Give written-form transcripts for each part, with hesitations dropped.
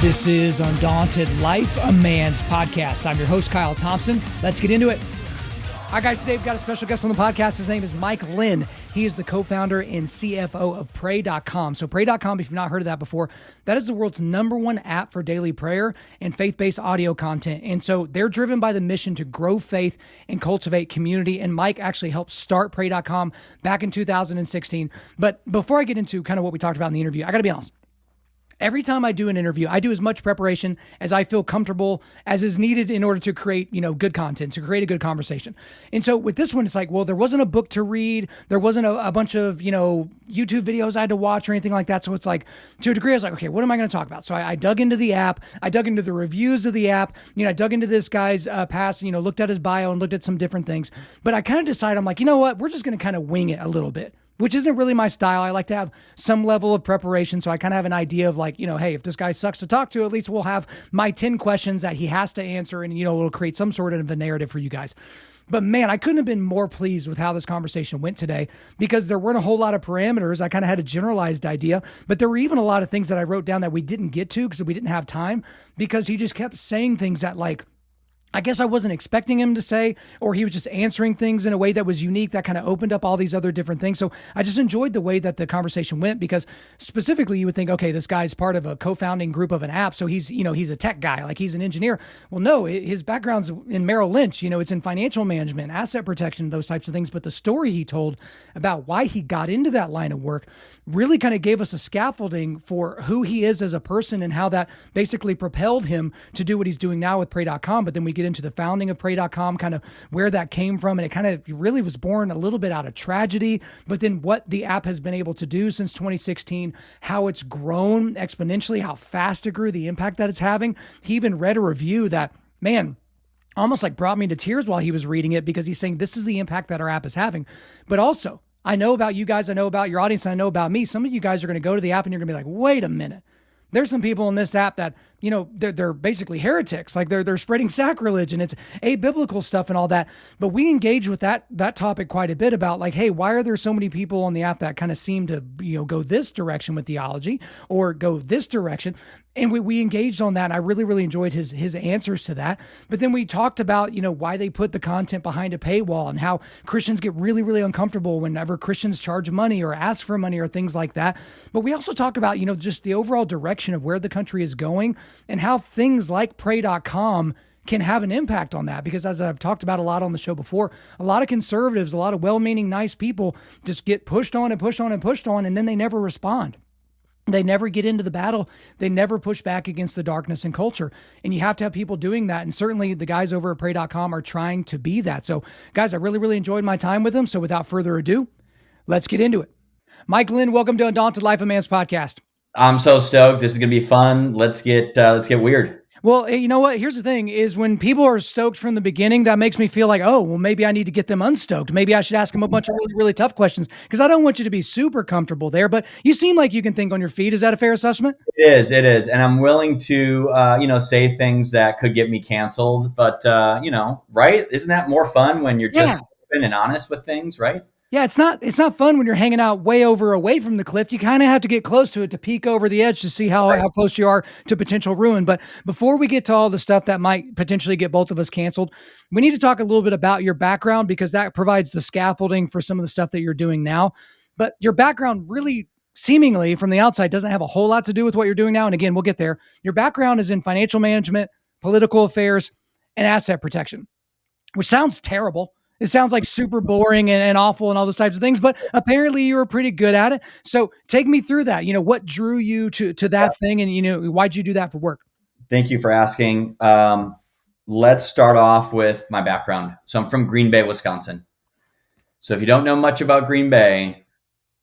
This is Undaunted.Life, a man's podcast. I'm your host, Kyle Thompson. Let's get into it. All right, guys, today we've got a special guest on the podcast. His name is Mike Lynn. He is the co-founder and CFO of Pray.com. So Pray.com, if you've not heard of that before, that is the world's #1 app for daily prayer and faith-based audio content. And so they're driven by the mission to grow faith and cultivate community. And Mike actually helped start Pray.com back in 2016. But before I get into kind of what we talked about in the interview, I got to be honest. Every time I do an interview, I do as much preparation as I feel comfortable as is needed in order to create, good content, to create a good conversation. And so with this one, it's like, well, there wasn't a book to read. There wasn't a bunch of, YouTube videos I had to watch or anything like that. So it's like, to a degree, I was like, okay, what am I going to talk about? So I dug into the app. I dug into the reviews of the app. I dug into this guy's past, looked at his bio and looked at some different things. But I kind of decided, I'm like, you know what? We're just going to kind of wing it a little bit, which isn't really my style. I like to have some level of preparation. So I kind of have an idea of like, hey, if this guy sucks to talk to, at least we'll have my 10 questions that he has to answer. And, it'll create some sort of a narrative for you guys. But man, I couldn't have been more pleased with how this conversation went today because there weren't a whole lot of parameters. I kind of had a generalized idea, but there were even a lot of things that I wrote down that we didn't get to because we didn't have time because he just kept saying things that like, I guess I wasn't expecting him to say, or he was just answering things in a way that was unique that kind of opened up all these other different things. So I just enjoyed the way that the conversation went because specifically you would think, okay, this guy's part of a co-founding group of an app. So he's a tech guy, like he's an engineer. Well, no, his background's in Merrill Lynch, it's in financial management, asset protection, those types of things. But the story he told about why he got into that line of work really kind of gave us a scaffolding for who he is as a person and how that basically propelled him to do what he's doing now with Pray.com. But then we get into the founding of Pray.com, kind of where that came from. And it kind of really was born a little bit out of tragedy, but then what the app has been able to do since 2016, how it's grown exponentially, how fast it grew, the impact that it's having. He even read a review that, man, almost like brought me to tears while he was reading it because he's saying this is the impact that our app is having. But also, I know about you guys, I know about your audience, and I know about me. Some of you guys are going to go to the app and you're going to be like, wait a minute. There's some people in this app that, they're basically heretics. Like they're spreading sacrilege and it's abiblical stuff and all that. But we engage with that topic quite a bit about like, hey, why are there so many people on the app that kind of seem to, go this direction with theology or go this direction? And we engaged on that. And I really, really enjoyed his answers to that. But then we talked about, why they put the content behind a paywall and how Christians get really, really uncomfortable whenever Christians charge money or ask for money or things like that. But we also talk about, just the overall direction of where the country is going and how things like Pray.com can have an impact on that. Because as I've talked about a lot on the show before, a lot of conservatives, a lot of well-meaning, nice people just get pushed on and pushed on and pushed on, and then they never respond. They never get into the battle. They never push back against the darkness and culture. And you have to have people doing that. And certainly the guys over at Pray.com are trying to be that. So guys, I really, really enjoyed my time with them. So without further ado, let's get into it. Mike Lynn, welcome to Undaunted.Life, a man's podcast. I'm so stoked. This is going to be fun. Let's get weird. Well, you know what? Here's the thing is when people are stoked from the beginning, that makes me feel like, oh, well, maybe I need to get them unstoked. Maybe I should ask them a bunch of really, really tough questions because I don't want you to be super comfortable there, but you seem like you can think on your feet. Is that a fair assessment? It is. And I'm willing to, say things that could get me canceled, but, right? Isn't that more fun when you're just open and honest with things, right? Yeah, it's not fun when you're hanging out away from the cliff. You kind of have to get close to it to peek over the edge to see how close you are to potential ruin. But before we get to all the stuff that might potentially get both of us canceled, we need to talk a little bit about your background because that provides the scaffolding for some of the stuff that you're doing now. But your background really seemingly from the outside doesn't have a whole lot to do with what you're doing now. And again, we'll get there. Your background is in financial management, political affairs, and asset protection, which sounds terrible. It sounds like super boring and awful and all those types of things, but apparently you were pretty good at it. So take me through that. What drew you to that thing and, why'd you do that for work? Thank you for asking. Let's start off with my background. So I'm from Green Bay, Wisconsin. So if you don't know much about Green Bay,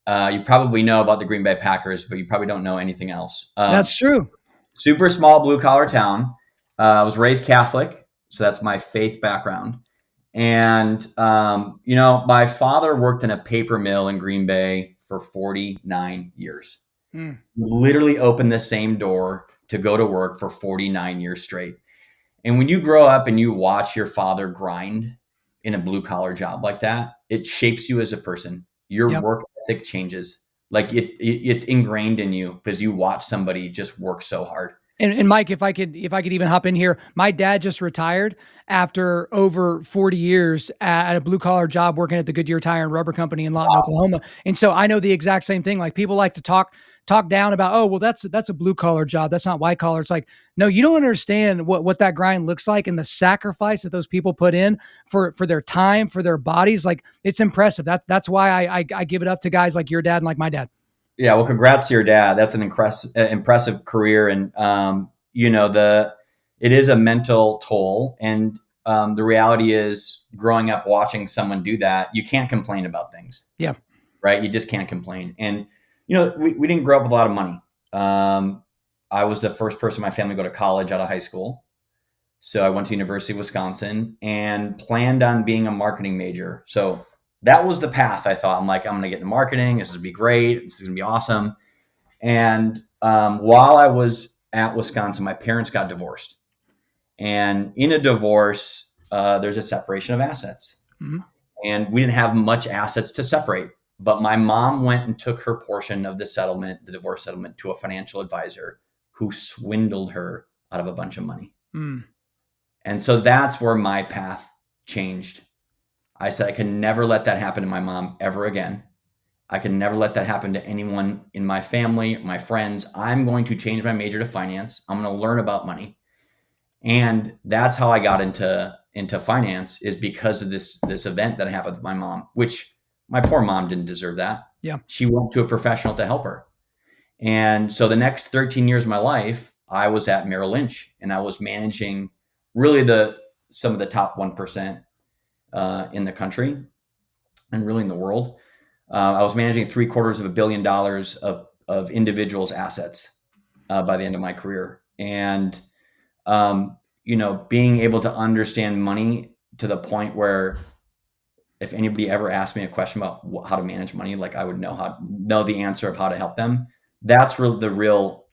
you probably know about the Green Bay Packers, but you probably don't know anything else. That's true. Super small blue collar town. I was raised Catholic. So that's my faith background. And, my father worked in a paper mill in Green Bay for 49 years. Literally opened the same door to go to work for 49 years straight. And when you grow up and you watch your father grind in a blue collar job like that, it shapes you as a person. Your Yep. work ethic changes. Like it's ingrained in you because you watch somebody just work so hard. And Mike, if I could even hop in here, my dad just retired after over 40 years at a blue collar job working at the Goodyear Tire and Rubber Company in Lawton, Oklahoma. And so I know the exact same thing. Like people like to talk down about, oh, well, that's a blue collar job. That's not white collar. It's like, no, you don't understand what that grind looks like and the sacrifice that those people put in for their time, for their bodies. Like it's impressive. That's why I give it up to guys like your dad and like my dad. Yeah, well, congrats to your dad. That's an impressive career, and it is a mental toll. And the reality is, growing up watching someone do that, you can't complain about things. Yeah, right. You just can't complain. And we didn't grow up with a lot of money. I was the first person in my family to go to college out of high school, so I went to University of Wisconsin and planned on being a marketing major. So that was the path. I thought, I'm going to get into marketing. This is going to be great. This is going to be awesome. And while I was at Wisconsin, my parents got divorced. And in a divorce, there's a separation of assets. Mm-hmm. And we didn't have much assets to separate. But my mom went and took her portion of the divorce settlement, to a financial advisor who swindled her out of a bunch of money. Mm. And so that's where my path changed. I said, I can never let that happen to my mom ever again. I can never let that happen to anyone in my family, my friends. I'm going to change my major to finance. I'm going to learn about money. And that's how I got into finance, is because of this event that happened with my mom, which my poor mom didn't deserve that. Yeah. She went to a professional to help her. And so the next 13 years of my life, I was at Merrill Lynch, and I was managing really some of the top 1% in the country and really in the world. I was managing $750 million of individuals' assets by the end of my career. And, being able to understand money to the point where if anybody ever asked me a question about how to manage money, like I would know the answer of how to help them. That's the real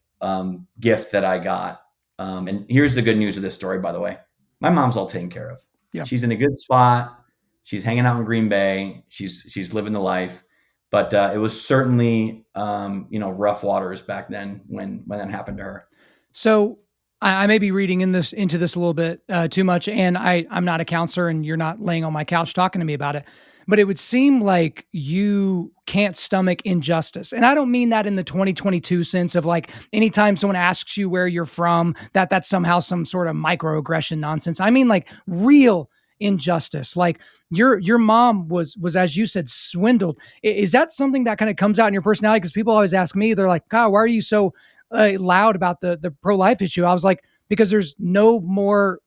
gift that I got. And here's the good news of this story, by the way. My mom's all taken care of. Yeah. She's in a good spot. She's hanging out in Green Bay. She's living the life. But it was certainly, rough waters back then when that happened to her. So I may be reading into this a little bit too much, and I'm not a counselor, and you're not laying on my couch talking to me about it. But it would seem like you can't stomach injustice. And I don't mean that in the 2022 sense of like anytime someone asks you where you're from, that's somehow some sort of microaggression nonsense. I mean like real injustice. Like your mom was, as you said, swindled. Is that something that kind of comes out in your personality? Because people always ask me, they're like, God, why are you so loud about the pro-life issue? I was like, because there's no more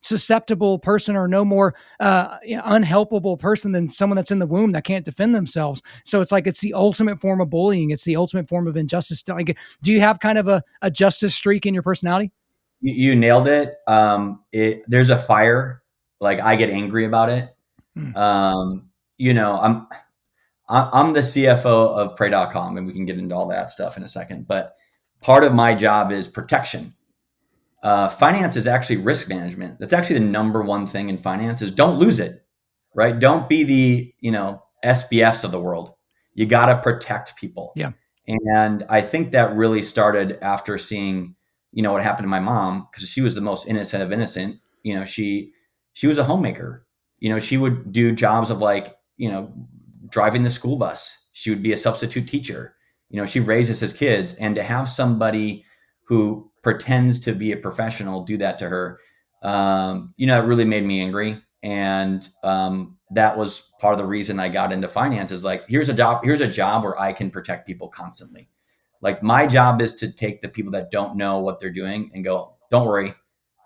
susceptible person or no more unhelpable person than someone that's in the womb that can't defend themselves. So it's like, it's the ultimate form of bullying. It's the ultimate form of injustice. Like, do you have kind of a justice streak in your personality? You nailed it. There's a fire. Like, I get angry about it. I'm the CFO of pray.com, and we can get into all that stuff in a second. But part of my job is protection. Finance is actually risk management. That's actually the number one thing in finance is don't lose it, right? Don't be the, SBFs of the world. You got to protect people. Yeah. And I think that really started after seeing, what happened to my mom, because she was the most innocent of innocent. She was a homemaker. She would do jobs of driving the school bus. She would be a substitute teacher. She raises his kids, and to have somebody who pretends to be a professional do that to her, it really made me angry. And that was part of the reason I got into finance, is like, here's a job where I can protect people constantly. Like, my job is to take the people that don't know what they're doing and go, don't worry,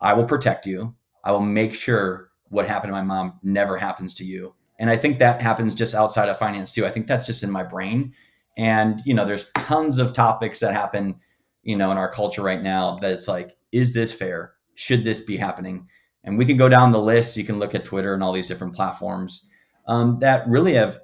I will protect you. I will make sure what happened to my mom never happens to you. And I think that happens just outside of finance too. I think that's just in my brain. And, there's tons of topics that happen, in our culture right now that it's like, is this fair? Should this be happening? And we can go down the list. You can look at Twitter and all these different platforms that really have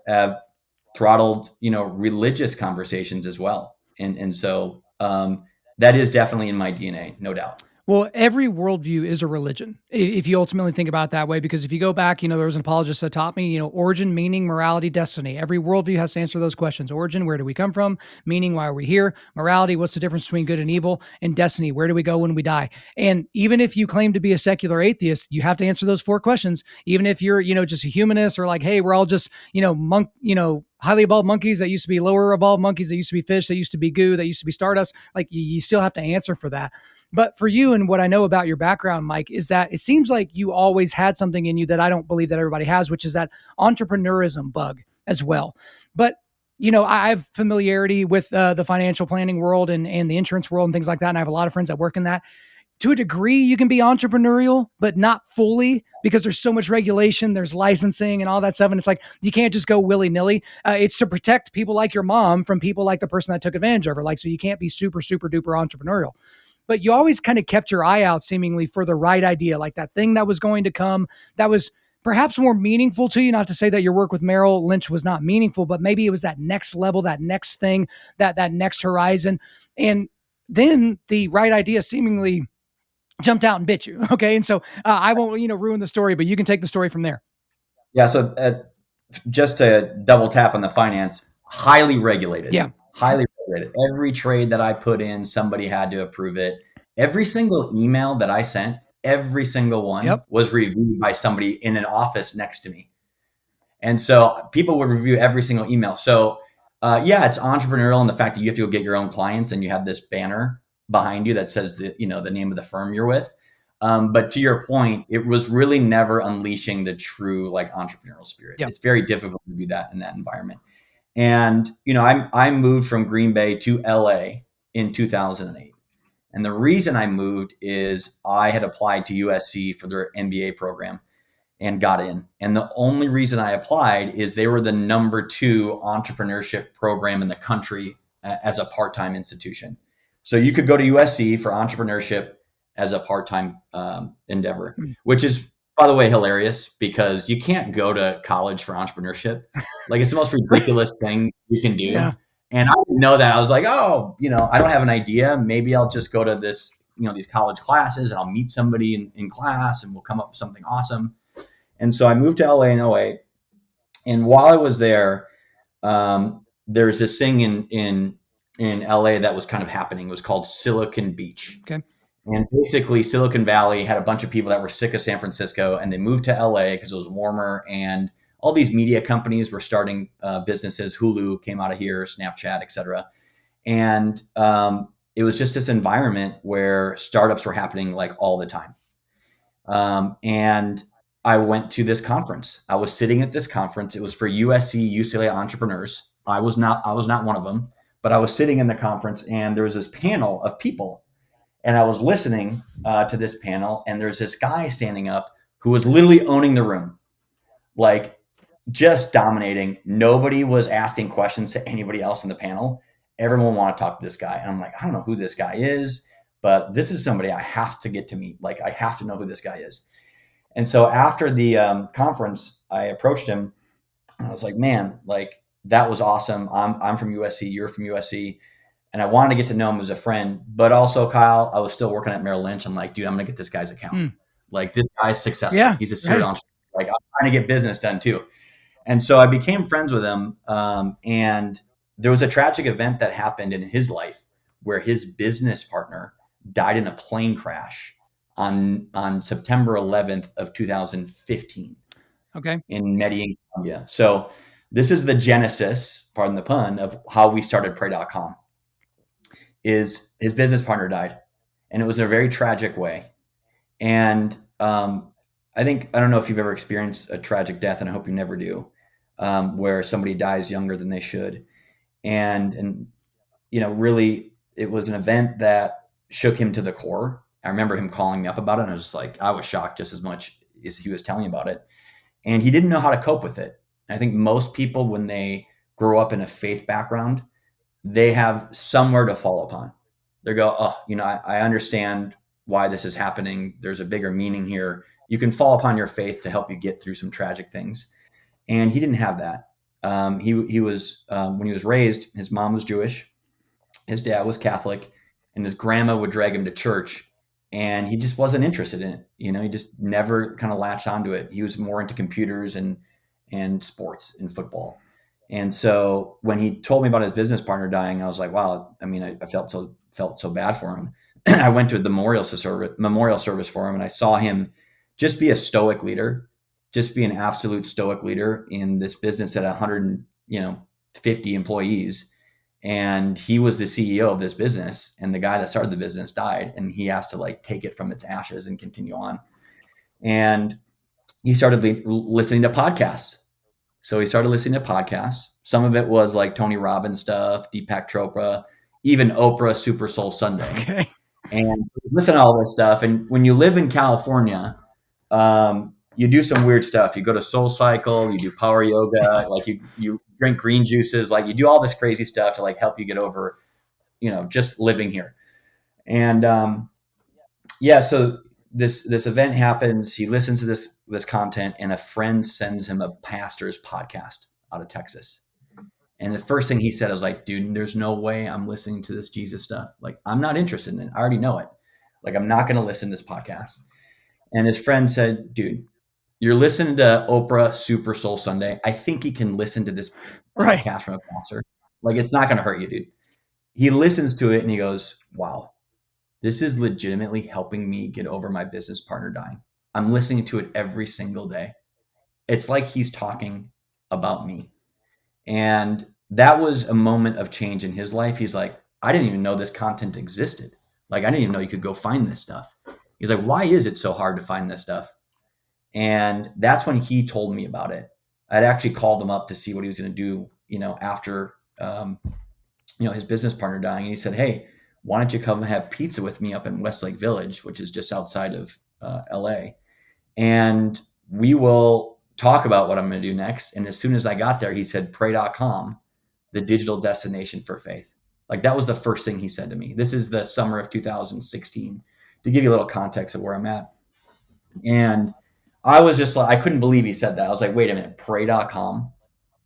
throttled, religious conversations as well. And so that is definitely in my DNA, no doubt. Well, every worldview is a religion, if you ultimately think about it that way. Because if you go back, there was an apologist that taught me, origin, meaning, morality, destiny. Every worldview has to answer those questions. Origin, where do we come from? Meaning, why are we here? Morality, what's the difference between good and evil? And destiny, where do we go when we die? And even if you claim to be a secular atheist, you have to answer those 4 questions. Even if you're, just a humanist, or like, hey, we're all just, highly evolved monkeys that used to be lower evolved monkeys, that used to be fish, that used to be goo, that used to be stardust. Like, you still have to answer for that. But for you, and what I know about your background, Mike, is that it seems like you always had something in you that I don't believe that everybody has, which is that entrepreneurism bug as well. But I have familiarity with the financial planning world and the insurance world and things like that. And I have a lot of friends that work in that. To a degree, you can be entrepreneurial, but not fully, because there's so much regulation, there's licensing and all that stuff. And it's like, you can't just go willy nilly. It's to protect people like your mom from people like the person that took advantage of her. Like, so you can't be super, super duper entrepreneurial. But you always kind of kept your eye out seemingly for the right idea, like that thing that was going to come, that was perhaps more meaningful to you. Not to say that your work with Merrill Lynch was not meaningful, but maybe it was that next level, that next thing, that next horizon. And then the right idea seemingly jumped out and bit you. Okay. And so I won't, ruin the story, but you can take the story from there. Yeah. So just to double tap on the finance, highly regulated. Yeah. Highly regulated. Every trade that I put in, somebody had to approve it. Every single email that I sent, every single one was reviewed by somebody in an office next to me. And so people would review every single email. So it's entrepreneurial in the fact that you have to go get your own clients and you have this banner behind you that says the name of the firm you're with. But to your point, it was really never unleashing the true like entrepreneurial spirit. It's very difficult to do that in that environment. And, I moved from Green Bay to LA in 2008. And the reason I moved is I had applied to USC for their MBA program and got in. And the only reason I applied is they were the number 2 entrepreneurship program in the country as a part-time institution. So you could go to USC for entrepreneurship as a part-time endeavor, which is, by the way, hilarious, because you can't go to college for entrepreneurship. Like, it's the most ridiculous thing you can do. Yeah. And I didn't know that. I was like, I don't have an idea. Maybe I'll just go to this, these college classes, and I'll meet somebody in class and we'll come up with something awesome. And so I moved to LA in 2008. And while I was there, there's this thing in LA that was kind of happening. It was called Silicon Beach. Okay. And basically Silicon Valley had a bunch of people that were sick of San Francisco, and they moved to LA because it was warmer, and all these media companies were starting businesses. Hulu came out of here, Snapchat, et cetera. And it was just this environment where startups were happening like all the time. And I went to this conference. I was sitting at this conference. It was for USC, UCLA entrepreneurs. I was not one of them, but I was sitting in the conference, and there was this panel of people. And I was listening to this panel, and there's this guy standing up who was literally owning the room, like just dominating. Nobody was asking questions to anybody else in the panel. Everyone wanted to talk to this guy. And I'm like, I don't know who this guy is, but this is somebody I have to get to meet. Like, I have to know who this guy is. And so after the conference, I approached him, and I was like, man, like, that was awesome. I'm from USC. You're from USC. And I wanted to get to know him as a friend, but also, Kyle, I was still working at Merrill Lynch. I'm like, dude, I'm going to get this guy's account. Like, this guy's successful. Yeah, he's a serial entrepreneur. Like, I'm trying to get business done too. And so I became friends with him. And there was a tragic event that happened in his life where his business partner died in a plane crash on September 11th of 2015. Okay. In Medellin, Colombia. So this is the genesis, pardon the pun, of how we started Pray.com. Is his business partner died, and it was in a very tragic way. And I don't know if you've ever experienced a tragic death, and I hope you never do, where somebody dies younger than they should. And really, it was an event that shook him to the core. I remember him calling me up about it, and I was just like, I was shocked just as much as he was telling me about it. And he didn't know how to cope with it. And I think most people, when they grow up in a faith background, they have somewhere to fall upon. They go, I understand why this is happening. There's a bigger meaning here. You can fall upon your faith to help you get through some tragic things. And he didn't have that. He was when he was raised, his mom was Jewish. His dad was Catholic, and his grandma would drag him to church, and he just wasn't interested in it. He just never kind of latched onto it. He was more into computers and sports and football. And so when he told me about his business partner dying, I was like, wow. I mean, I felt so bad for him. I went to the memorial service for him, and I saw him just be a stoic leader, just be an absolute stoic leader in this business at 150 employees. And he was the CEO of this business, and the guy that started the business died, and he has to like take it from its ashes and continue on. And he started listening to podcasts. So he started listening to podcasts. Some of it was like Tony Robbins stuff, Deepak Chopra, even Oprah Super Soul Sunday. Okay. And listen to all this stuff. And when you live in California, you do some weird stuff. You go to Soul Cycle, you do power yoga, like you drink green juices, like you do all this crazy stuff to like help you get over, just living here. And so this event happens. He listens to this content, and a friend sends him a pastor's podcast out of Texas. And the first thing he said, I was like, dude, there's no way I'm listening to this Jesus stuff. Like, I'm not interested in it. I already know it. Like, I'm not going to listen to this podcast. And his friend said, dude, you're listening to Oprah Super Soul Sunday. I think you can listen to this podcast from a pastor. Like, it's not going to hurt you, dude. He listens to it and he goes, wow, this is legitimately helping me get over my business partner dying. I'm listening to it every single day. It's like he's talking about me. And that was a moment of change in his life. He's like, I didn't even know this content existed. Like, I didn't even know you could go find this stuff. He's like, why is it so hard to find this stuff? And that's when he told me about it. I'd actually called him up to see what he was going to do, after, his business partner dying. And he said, hey, why don't you come and have pizza with me up in Westlake Village, which is just outside of LA. And we will talk about what I'm going to do next. And as soon as I got there, he said, pray.com, the digital destination for faith. Like, that was the first thing he said to me. This is the summer of 2016, to give you a little context of where I'm at. And I was just like, I couldn't believe he said that. I was like, wait a minute, pray.com?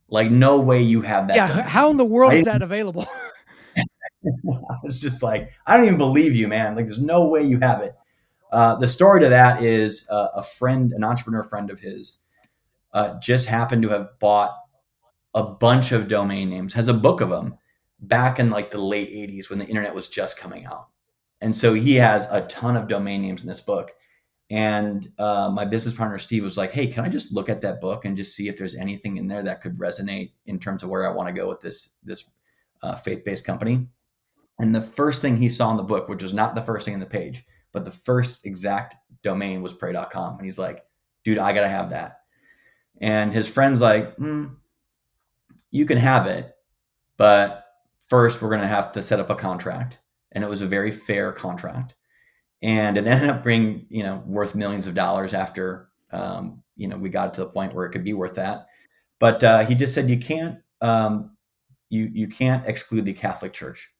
Like, no way you have that. Yeah. Domain. How in the world is that available? I was just like, I don't even believe you, man. Like, there's no way you have it. The story to that is a friend, an entrepreneur friend of his, just happened to have bought a bunch of domain names, has a book of them back in like the late 80s when the internet was just coming out. And so he has a ton of domain names in this book. And my business partner, Steve, was like, hey, can I just look at that book and just see if there's anything in there that could resonate in terms of where I want to go with this faith-based company? And the first thing he saw in the book, which was not the first thing in the page, but the first exact domain was pray.com. And he's like, dude, I got to have that. And his friend's like, you can have it, but first we're going to have to set up a contract. And it was a very fair contract. And it ended up being, worth millions of dollars after, we got to the point where it could be worth that. But he just said, you can't exclude the Catholic Church.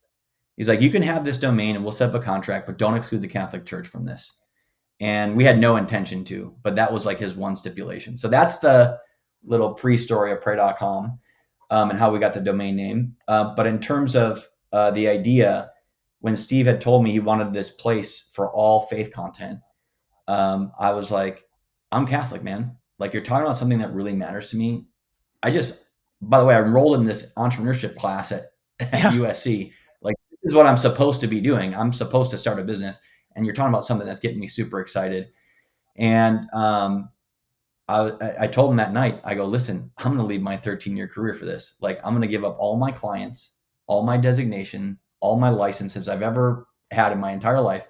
He's like, you can have this domain and we'll set up a contract, but don't exclude the Catholic Church from this. And we had no intention to, but that was like his one stipulation. So that's the little pre-story of pray.com and how we got the domain name. But in terms of the idea, when Steve had told me he wanted this place for all faith content, I was like, I'm Catholic, man. Like, you're talking about something that really matters to me. By the way, I enrolled in this entrepreneurship class at USC. Like, this is what I'm supposed to be doing. I'm supposed to start a business. And you're talking about something that's getting me super excited. And I told him that night, I go, listen, I'm going to leave my 13-year career for this. Like, I'm going to give up all my clients, all my designation, all my licenses I've ever had in my entire life.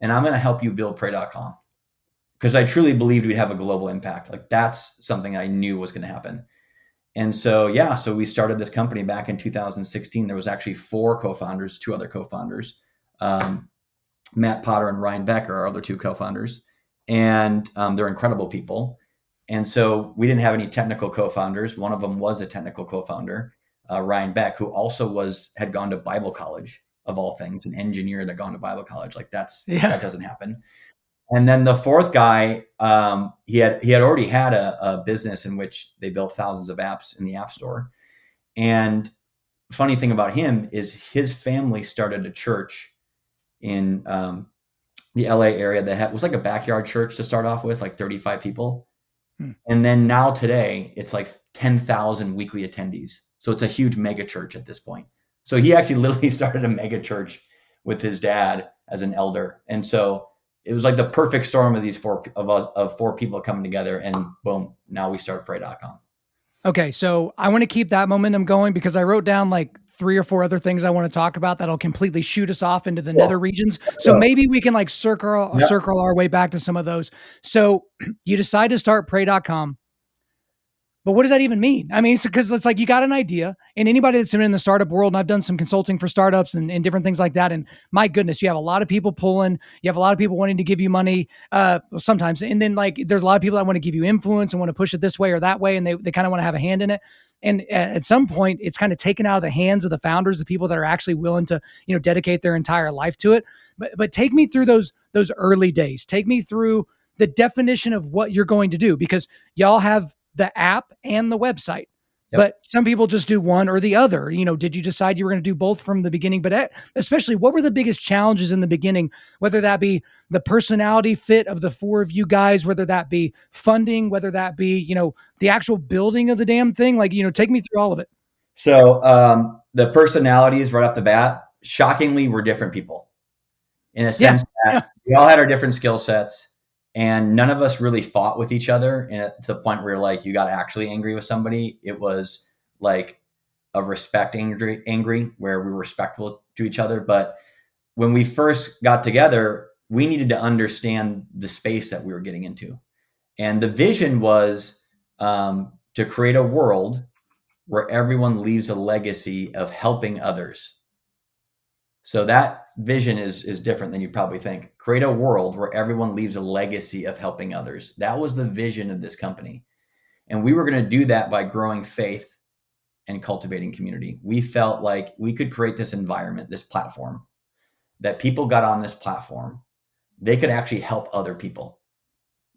And I'm going to help you build pray.com. Because I truly believed we'd have a global impact. Like, that's something I knew was going to happen. And so we started this company back in 2016. There was actually 4 co-founders, 2 other co-founders. Matt Potter and Ryan Beck are our other 2 co-founders. And they're incredible people. And so we didn't have any technical co-founders. One of them was a technical co-founder, Ryan Beck, who also had gone to Bible college, of all things, an engineer that gone to Bible college. Like, that doesn't happen. And then the 4th guy, he had already had a business in which they built thousands of apps in the App Store. And funny thing about him is his family started a church in the LA area that was like a backyard church to start off with, like 35 people. And then now today it's like 10,000 weekly attendees. So it's a huge mega church at this point. So he actually literally started a mega church with his dad as an elder. And so it was like the perfect storm of these four people coming together, and boom, now we start pray.com. Okay. So I want to keep that momentum going because I wrote down like 3 or 4 other things I want to talk about that'll completely shoot us off into the nether regions. So maybe we can like circle our way back to some of those. So you decide to start pray.com. But what does that even mean? I mean, because it's like you got an idea, and anybody that's in the startup world, and I've done some consulting for startups and different things like that. And my goodness, you have a lot of people pulling, you have a lot of people wanting to give you money sometimes. And then like there's a lot of people that want to give you influence and want to push it this way or that way. And they kind of want to have a hand in it. And at some point, it's kind of taken out of the hands of the founders, the people that are actually willing to, dedicate their entire life to it. But take me through those early days. Take me through the definition of what you're going to do, because y'all have the app and the website. Yep. But some people just do one or the other. Did you decide you were going to do both from the beginning? But especially, what were the biggest challenges in the beginning, whether that be the personality fit of the 4 of you guys, whether that be funding, whether that be, the actual building of the damn thing? Like, take me through all of it. So the personalities right off the bat, shockingly, we're different people in a sense that we all had our different skill sets. And none of us really fought with each other, and to the point where like you got actually angry with somebody. It was like a respect angry where we were respectful to each other. But when we first got together, we needed to understand the space that we were getting into. And the vision was to create a world where everyone leaves a legacy of helping others. So that vision is different than you probably think. Create a world where everyone leaves a legacy of helping others. That was the vision of this company. And we were going to do that by growing faith and cultivating community. We felt like we could create this environment, this platform, that people got on this platform. They could actually help other people.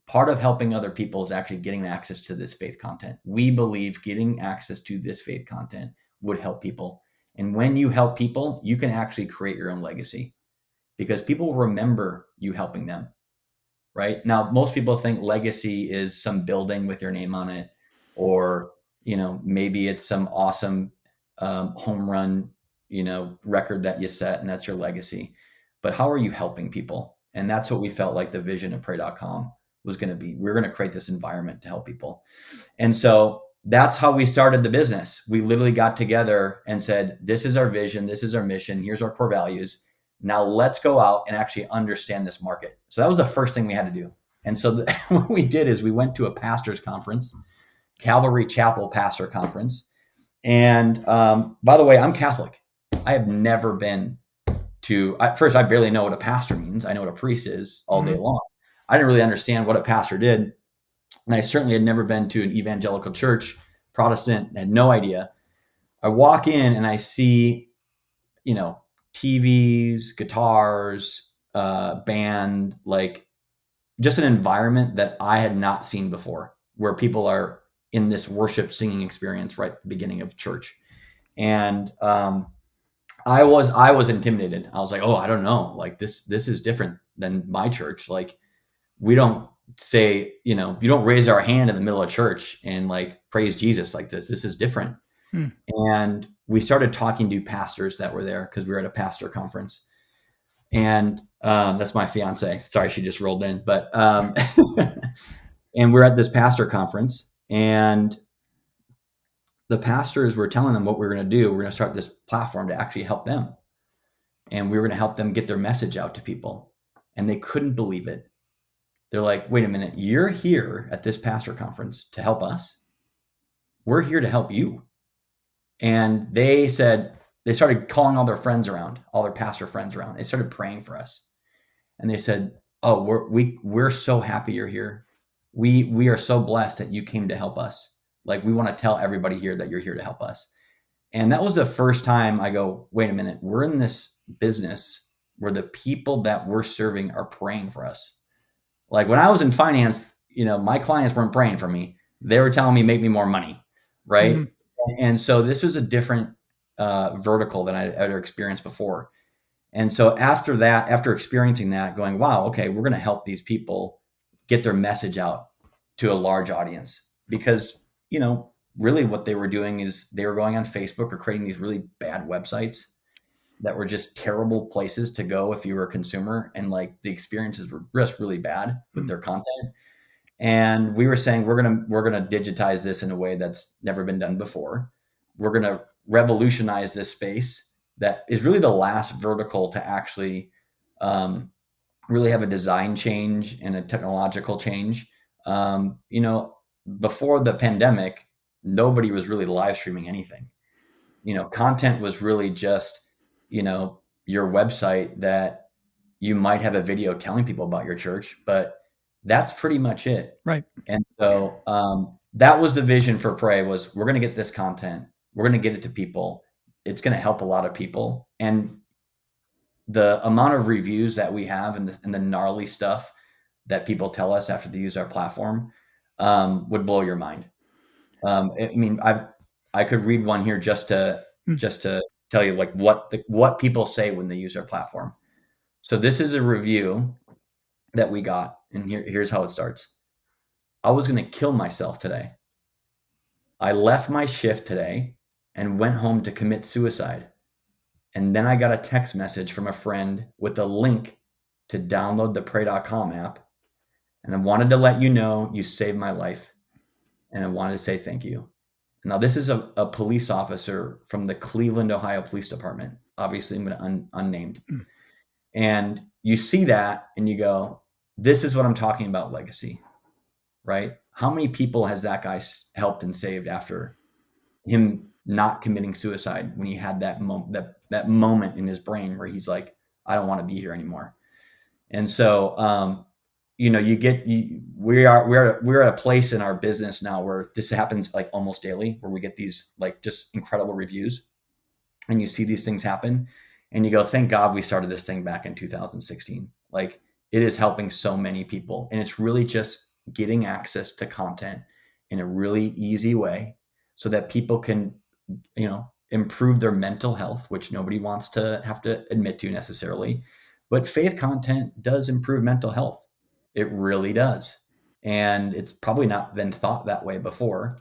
Part of helping other people is actually getting access to this faith content. We believe getting access to this faith content would help people. And when you help people, you can actually create your own legacy, because people will remember you helping them, right? Now, most people think legacy is some building with your name on it, or, maybe it's some awesome home run, record that you set, and that's your legacy. But how are you helping people? And that's what we felt like the vision of pray.com was going to be. We're going to create this environment to help people. And so that's how we started the business. We literally got together and said, this is our vision. This is our mission. Here's our core values. Now let's go out and actually understand this market. So that was the first thing we had to do. And so what we did is we went to a pastor's conference, Calvary Chapel Pastor Conference. And by the way, I'm Catholic. I have never been first, I barely know what a pastor means. I know what a priest is all day long. I didn't really understand what a pastor did. And I certainly had never been to an evangelical church, Protestant, had no idea. I walk in and I see, TVs, guitars, band, like just an environment that I had not seen before, where people are in this worship singing experience right at the beginning of church. And I was intimidated. I was like, oh, I don't know. Like this is different than my church. Like we don't say, you don't raise our hand in the middle of church and like praise Jesus like this. This is different. And we started talking to pastors that were there because we were at a pastor conference. And that's my fiance. Sorry, she just rolled in. But and we're at this pastor conference, and the pastors were telling them what we were going to do. We're going to start this platform to actually help them. And we were going to help them get their message out to people. And they couldn't believe it. They're like, wait a minute, you're here at this pastor conference to help us. We're here to help you. And they started calling all their friends around, all their pastor friends around. They started praying for us. And they said, oh, we're so happy you're here. We are so blessed that you came to help us. Like, we want to tell everybody here that you're here to help us. And that was the first time I go, wait a minute, we're in this business where the people that we're serving are praying for us. Like when I was in finance, my clients weren't praying for me. They were telling me, make me more money. Right. And so this was a different vertical than I'd ever experienced before. And so after experiencing that, going, wow, okay, we're going to help these people get their message out to a large audience, because, really what they were doing is they were going on Facebook or creating these really bad websites that were just terrible places to go if you were a consumer. And like the experiences were just really bad with their content. And we were saying, we're going to digitize this in a way that's never been done before. We're going to revolutionize this space that is really the last vertical to actually really have a design change and a technological change. Before the pandemic, nobody was really live streaming anything. Content was really just, your website that you might have a video telling people about your church, but that's pretty much it. Right. And so that was the vision for Pray, was we're going to get this content. We're going to get it to people. It's going to help a lot of people. And the amount of reviews that we have and the gnarly stuff that people tell us after they use our platform would blow your mind. I could read one here just to tell you like what people say when they use our platform. So this is a review that we got, and here's how it starts. I was going to kill myself today. I left my shift today and went home to commit suicide. And then I got a text message from a friend with a link to download the pray.com app. And I wanted to let you know you saved my life. And I wanted to say thank you. Now, this is a police officer from the Cleveland, Ohio Police Department. Obviously, I'm going to unnamed. And you see that and you go, this is what I'm talking about, legacy, right? How many people has that guy helped and saved after him not committing suicide, when he had that moment in his brain where he's like, I don't want to be here anymore. And so, we're at a place in our business now where this happens like almost daily, where we get these like just incredible reviews, and you see these things happen and you go, thank God we started this thing back in 2016. Like, it is helping so many people, and it's really just getting access to content in a really easy way so that people can, improve their mental health, which nobody wants to have to admit to necessarily. But faith content does improve mental health. It really does. And it's probably not been thought that way before,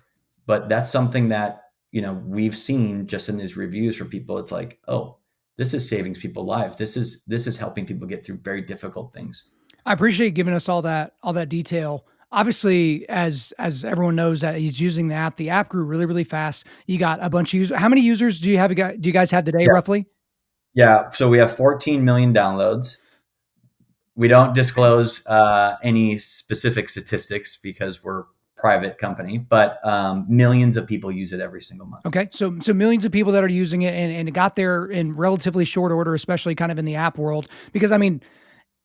but that's something that, we've seen just in these reviews for people. It's like, oh, this is saving people's lives. This is helping people get through very difficult things. I appreciate giving us all that detail. Obviously, as everyone knows that he's using the app grew really, really fast. You got a bunch of users. How many users do you guys have today, roughly? Yeah. So we have 14 million downloads. We don't disclose any specific statistics because we're a private company, but millions of people use it every single month. Okay. So millions of people that are using it, and it got there in relatively short order, especially kind of in the app world, because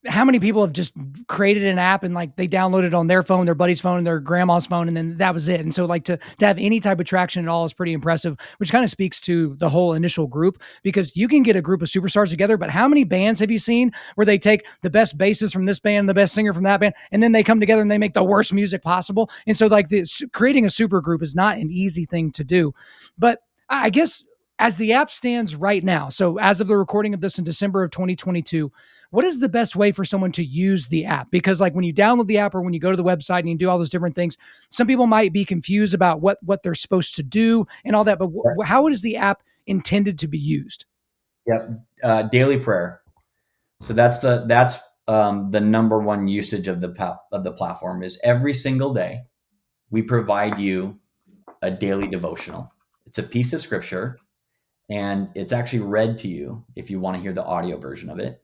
how many people have just created an app and like they downloaded it on their phone, their buddy's phone, their grandma's phone, and then that was it. And so like to have any type of traction at all is pretty impressive, which kind of speaks to the whole initial group, because you can get a group of superstars together, but how many bands have you seen where they take the best bassist from this band, the best singer from that band, and then they come together and they make the worst music possible? And so like creating a super group is not an easy thing to do. But I guess as the app stands right now, so as of the recording of this in December of 2022, what is the best way for someone to use the app? Because like when you download the app or when you go to the website and you do all those different things, some people might be confused about what they're supposed to do and all that. But how is the app intended to be used? Yep. Daily prayer. So that's the number one usage of the platform. Is every single day we provide you a daily devotional. It's a piece of scripture, and it's actually read to you if you want to hear the audio version of it.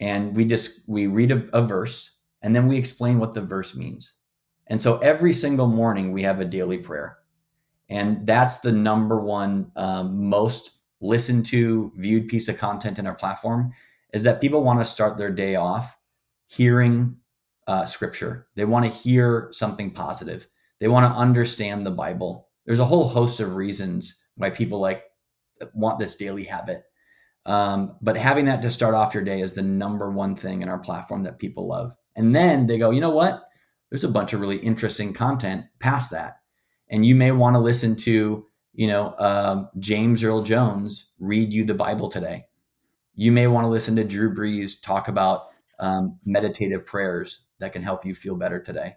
And we read a verse, and then we explain what the verse means. And so every single morning we have a daily prayer, and that's the number one most listened to, viewed piece of content in our platform, is that people want to start their day off hearing scripture. They want to hear something positive. They want to understand the Bible. There's a whole host of reasons why people want this daily habit. But having that to start off your day is the number one thing in our platform that people love. And then they go, you know what? There's a bunch of really interesting content past that. And you may want to listen to James Earl Jones read you the Bible today. You may want to listen to Drew Brees talk about meditative prayers that can help you feel better today.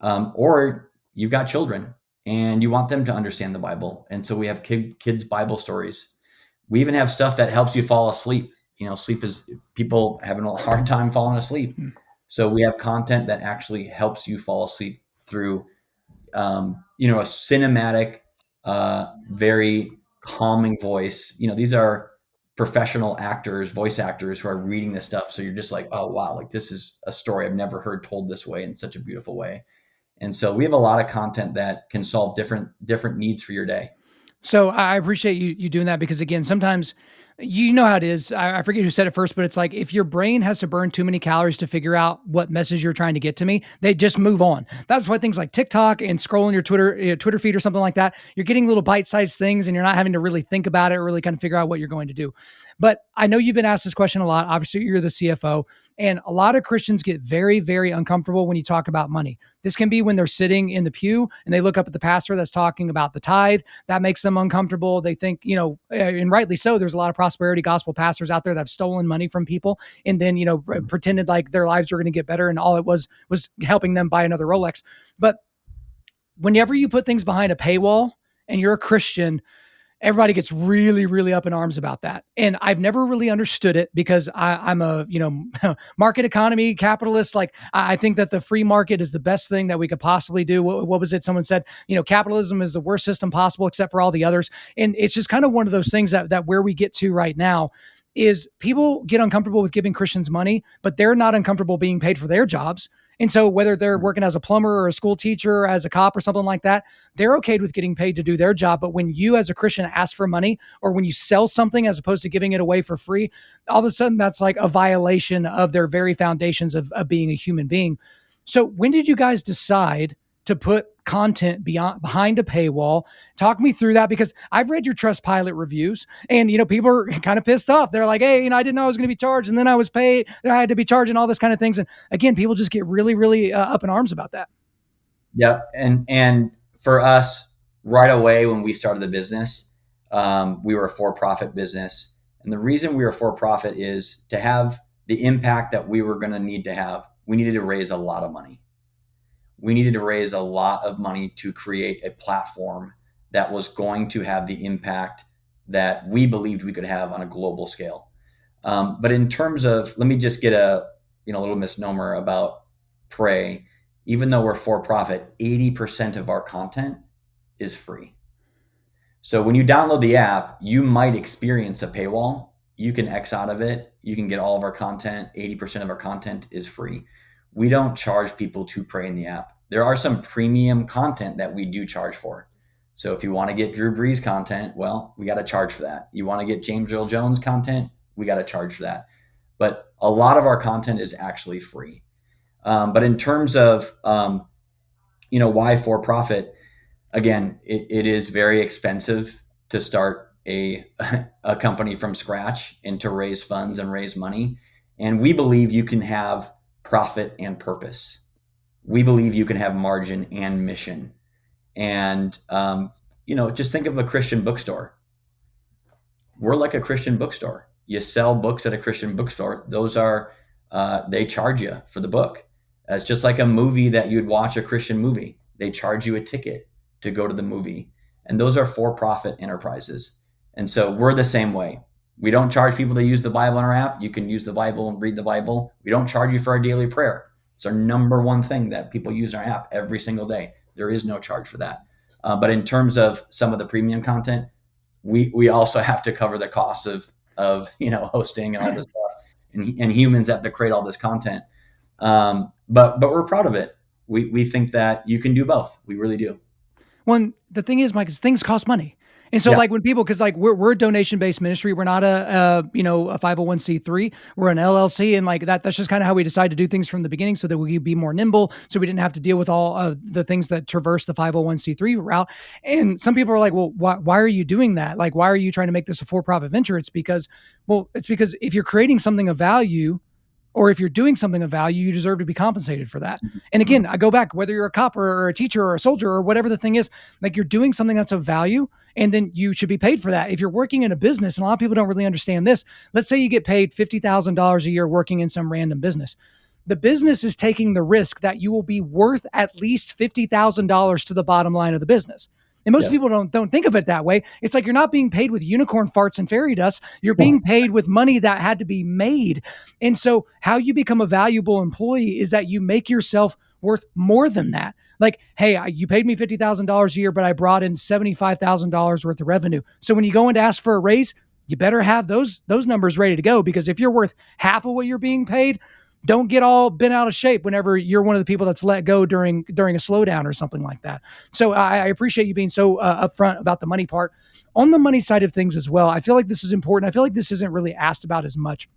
Or you've got children and you want them to understand the Bible. And so we have kids' Bible stories. We even have stuff that helps you fall asleep. Sleep is people having a hard time falling asleep. So we have content that actually helps you fall asleep through, a cinematic, very calming voice. These are professional actors, voice actors who are reading this stuff. So you're just like, oh, wow, like this is a story I've never heard told this way in such a beautiful way. And so we have a lot of content that can solve different needs for your day. So I appreciate you doing that, because again, sometimes you know how it is. I forget who said it first, but it's like if your brain has to burn too many calories to figure out what message you're trying to get to me, they just move on. That's why things like TikTok and scrolling your Twitter feed or something like that, you're getting little bite-sized things and you're not having to really think about it or really kind of figure out what you're going to do. But I know you've been asked this question a lot. Obviously, you're the CFO, and a lot of Christians get very, very uncomfortable when you talk about money. This can be when they're sitting in the pew and they look up at the pastor that's talking about the tithe. That makes them uncomfortable. They think, and rightly so, there's a lot of prosperity gospel pastors out there that have stolen money from people and then, pretended like their lives were going to get better, and all it was helping them buy another Rolex. But whenever you put things behind a paywall and you're a Christian, everybody gets really, really up in arms about that. And I've never really understood it, because I'm a, market economy capitalist. Like I think that the free market is the best thing that we could possibly do. What was it? Someone said, capitalism is the worst system possible except for all the others. And it's just kind of one of those things that where we get to right now is people get uncomfortable with giving Christians money, but they're not uncomfortable being paid for their jobs. And so whether they're working as a plumber or a school teacher or as a cop or something like that, they're okay with getting paid to do their job. But when you as a Christian ask for money, or when you sell something as opposed to giving it away for free, all of a sudden that's like a violation of their very foundations of being a human being. So when did you guys decide to put content behind a paywall? Talk me through that, because I've read your Trustpilot reviews, and people are kind of pissed off. They're like, hey, I didn't know I was going to be charged, and then I was paid, I had to be charged, and all this kind of things. And again, people just get really, really up in arms about that. Yeah, and for us, right away when we started the business, we were a for-profit business, and the reason we were for-profit is to have the impact that we were going to need to have. We needed to raise a lot of money. We needed to raise a lot of money to create a platform that was going to have the impact that we believed we could have on a global scale. But in terms of, let me just get a little misnomer about Pray. Even though we're for profit, 80% of our content is free. So when you download the app, you might experience a paywall. You can X out of it. You can get all of our content. 80% of our content is free. We don't charge people to pray in the app. There are some premium content that we do charge for. So if you want to get Drew Brees content, well, we got to charge for that. You want to get James Earl Jones content, we got to charge for that. But a lot of our content is actually free. But in terms of, why for profit, again, it is very expensive to start a company from scratch and to raise funds and raise money. And we believe you can have profit and purpose. We believe you can have margin and mission. And, just think of a Christian bookstore. We're like a Christian bookstore. You sell books at a Christian bookstore. Those are, they charge you for the book. It's just like a movie that you'd watch, a Christian movie. They charge you a ticket to go to the movie. And those are for-profit enterprises. And so we're the same way. We don't charge people to use the Bible in our app. You can use the Bible and read the Bible. We don't charge you for our daily prayer. It's our number one thing that people use in our app every single day. There is no charge for that. But in terms of some of the premium content, we also have to cover the costs of hosting and all this stuff. And humans have to create all this content. But we're proud of it. We think that you can do both. We really do. Well, the thing is, Mike, is things cost money. And so like when people, cause like we're a donation-based ministry. We're not a 501c3, we're an LLC. And like that's just kind of how we decided to do things from the beginning, so that we could be more nimble. So we didn't have to deal with all of the things that traverse the 501c3 route. And some people are like, well, why are you doing that? Like, why are you trying to make this a for-profit venture? It's because if you're creating something of value, Or if you're doing something of value, you deserve to be compensated for that. And again, I go back, whether you're a cop or a teacher or a soldier or whatever the thing is, like you're doing something that's of value, and then you should be paid for that. If you're working in a business, and a lot of people don't really understand this, let's say you get paid $50,000 a year working in some random business. The business is taking the risk that you will be worth at least $50,000 to the bottom line of the business. And most people don't think of it that way. It's like you're not being paid with unicorn farts and fairy dust. You're being paid with money that had to be made. And so how you become a valuable employee is that you make yourself worth more than that. Like, hey, you paid me $50,000 a year, but I brought in $75,000 worth of revenue. So when you go in to ask for a raise, you better have those numbers ready to go, because if you're worth half of what you're being paid, don't get all bent out of shape whenever you're one of the people that's let go during a slowdown or something like that. So I appreciate you being so upfront about the money part. On the money side of things as well, I feel like this is important. I feel like this isn't really asked about as much.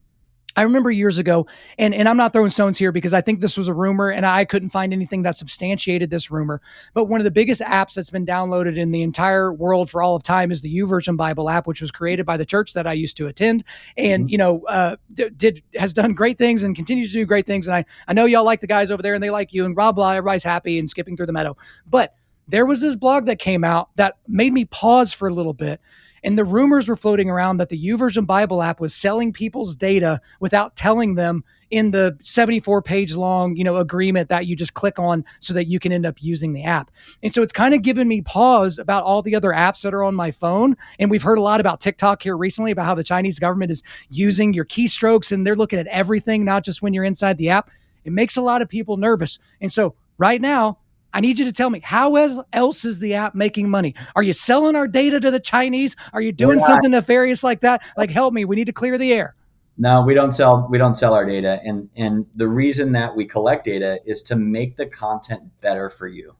I remember years ago, and I'm not throwing stones here because I think this was a rumor and I couldn't find anything that substantiated this rumor. But one of the biggest apps that's been downloaded in the entire world for all of time is the YouVersion Bible app, which was created by the church that I used to attend, and has done great things and continues to do great things. And I know y'all like the guys over there and they like you and blah blah. Everybody's happy and skipping through the meadow. But there was this blog that came out that made me pause for a little bit. And the rumors were floating around that the YouVersion Bible app was selling people's data without telling them in the 74-page long, agreement that you just click on so that you can end up using the app. And so it's kind of given me pause about all the other apps that are on my phone. And we've heard a lot about TikTok here recently about how the Chinese government is using your keystrokes and they're looking at everything, not just when you're inside the app. It makes a lot of people nervous. And so right now, I need you to tell me, how else is the app making money? Are you selling our data to the Chinese? Are you doing something nefarious like that? Like, help me. We need to clear the air. No, we don't sell our data. And the reason that we collect data is to make the content better for you.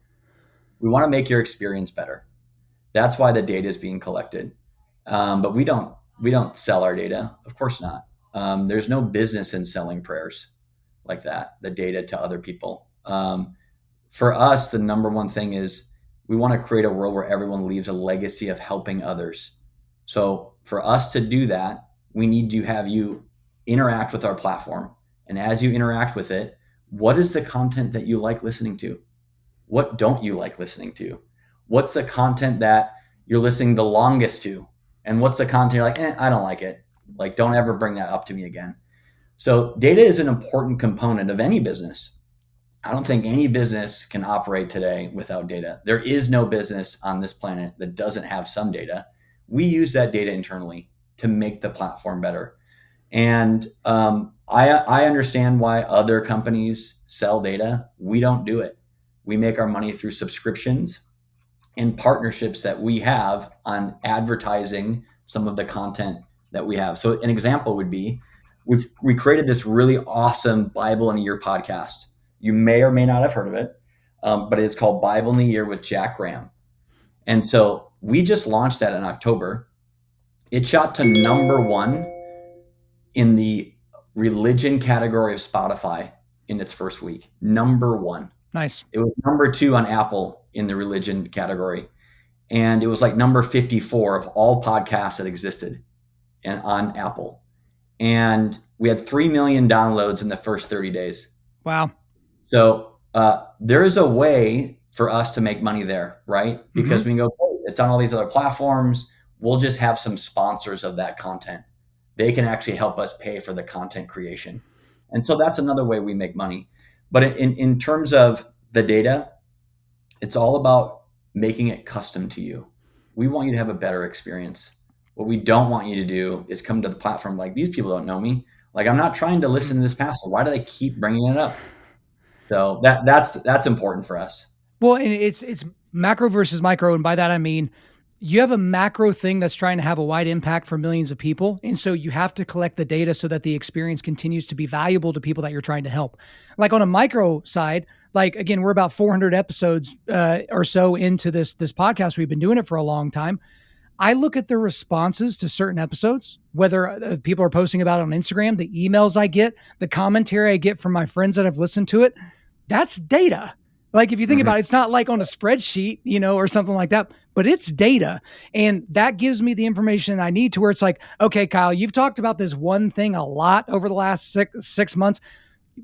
We want to make your experience better. That's why the data is being collected. But we don't sell our data. Of course not. There's no business in selling prayers like that, the data to other people. For us, the number one thing is we want to create a world where everyone leaves a legacy of helping others. So for us to do that, we need to have you interact with our platform. And as you interact with it, what is the content that you like listening to? What don't you like listening to? What's the content that you're listening the longest to? And what's the content you're like, I don't like it. Like, don't ever bring that up to me again. So data is an important component of any business. I don't think any business can operate today without data. There is no business on this planet that doesn't have some data. We use that data internally to make the platform better. And I understand why other companies sell data. We don't do it. We make our money through subscriptions and partnerships that we have on advertising some of the content that we have. So an example would be, we created this really awesome Bible in a Year podcast. You may or may not have heard of it, but it's called Bible in the Year with Jack Graham. And so we just launched that in October. It shot to #1 in the religion category of Spotify in its first week. #1. Nice. It was #2 on Apple in the religion category. And it was like number 54 of all podcasts that existed and on Apple. And we had 3 million downloads in the first 30 days. Wow. So there is a way for us to make money there, right? Because we can go, oh, it's on all these other platforms. We'll just have some sponsors of that content. They can actually help us pay for the content creation. And so that's another way we make money. But in terms of the data, it's all about making it custom to you. We want you to have a better experience. What we don't want you to do is come to the platform like, these people don't know me. Like, I'm not trying to listen to this pastor. Why do they keep bringing it up? So that's important for us. Well, and it's macro versus micro. And by that, I mean, you have a macro thing that's trying to have a wide impact for millions of people. And so you have to collect the data so that the experience continues to be valuable to people that you're trying to help. Like on a micro side, like, again, we're about 400 episodes or so into this podcast. We've been doing it for a long time. I look at the responses to certain episodes, whether people are posting about it on Instagram, the emails I get, the commentary I get from my friends that have listened to it. That's data. Like if you think about it, it's not like on a spreadsheet, or something like that, but it's data. And that gives me the information I need to where it's like, okay, Kyle, you've talked about this one thing a lot over the last six months.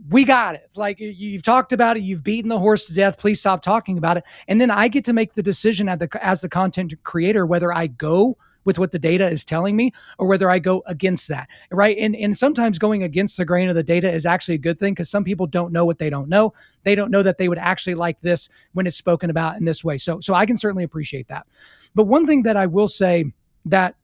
We got it. Like you've talked about it. You've beaten the horse to death. Please stop talking about it. And then I get to make the decision as the content creator, whether I go with what the data is telling me or whether I go against that. Right. And sometimes going against the grain of the data is actually a good thing because some people don't know what they don't know. They don't know that they would actually like this when it's spoken about in this way. So I can certainly appreciate that. But one thing that I will say that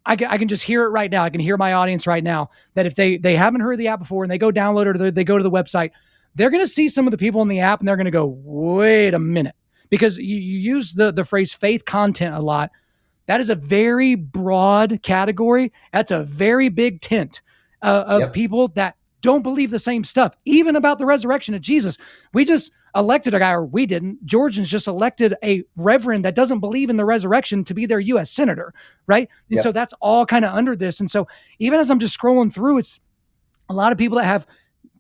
I can just hear it right now. I can hear my audience right now that if they haven't heard the app before and they go download it or they go to the website, they're going to see some of the people in the app and they're going to go, wait a minute, because you use the phrase faith content a lot. That is a very broad category. That's a very big tent of people that don't believe the same stuff, even about the resurrection of Jesus. We just elected a guy, or we didn't. Georgians just elected a reverend that doesn't believe in the resurrection to be their U.S. senator, right? And so that's all kind of under this. And so even as I'm just scrolling through, it's a lot of people that have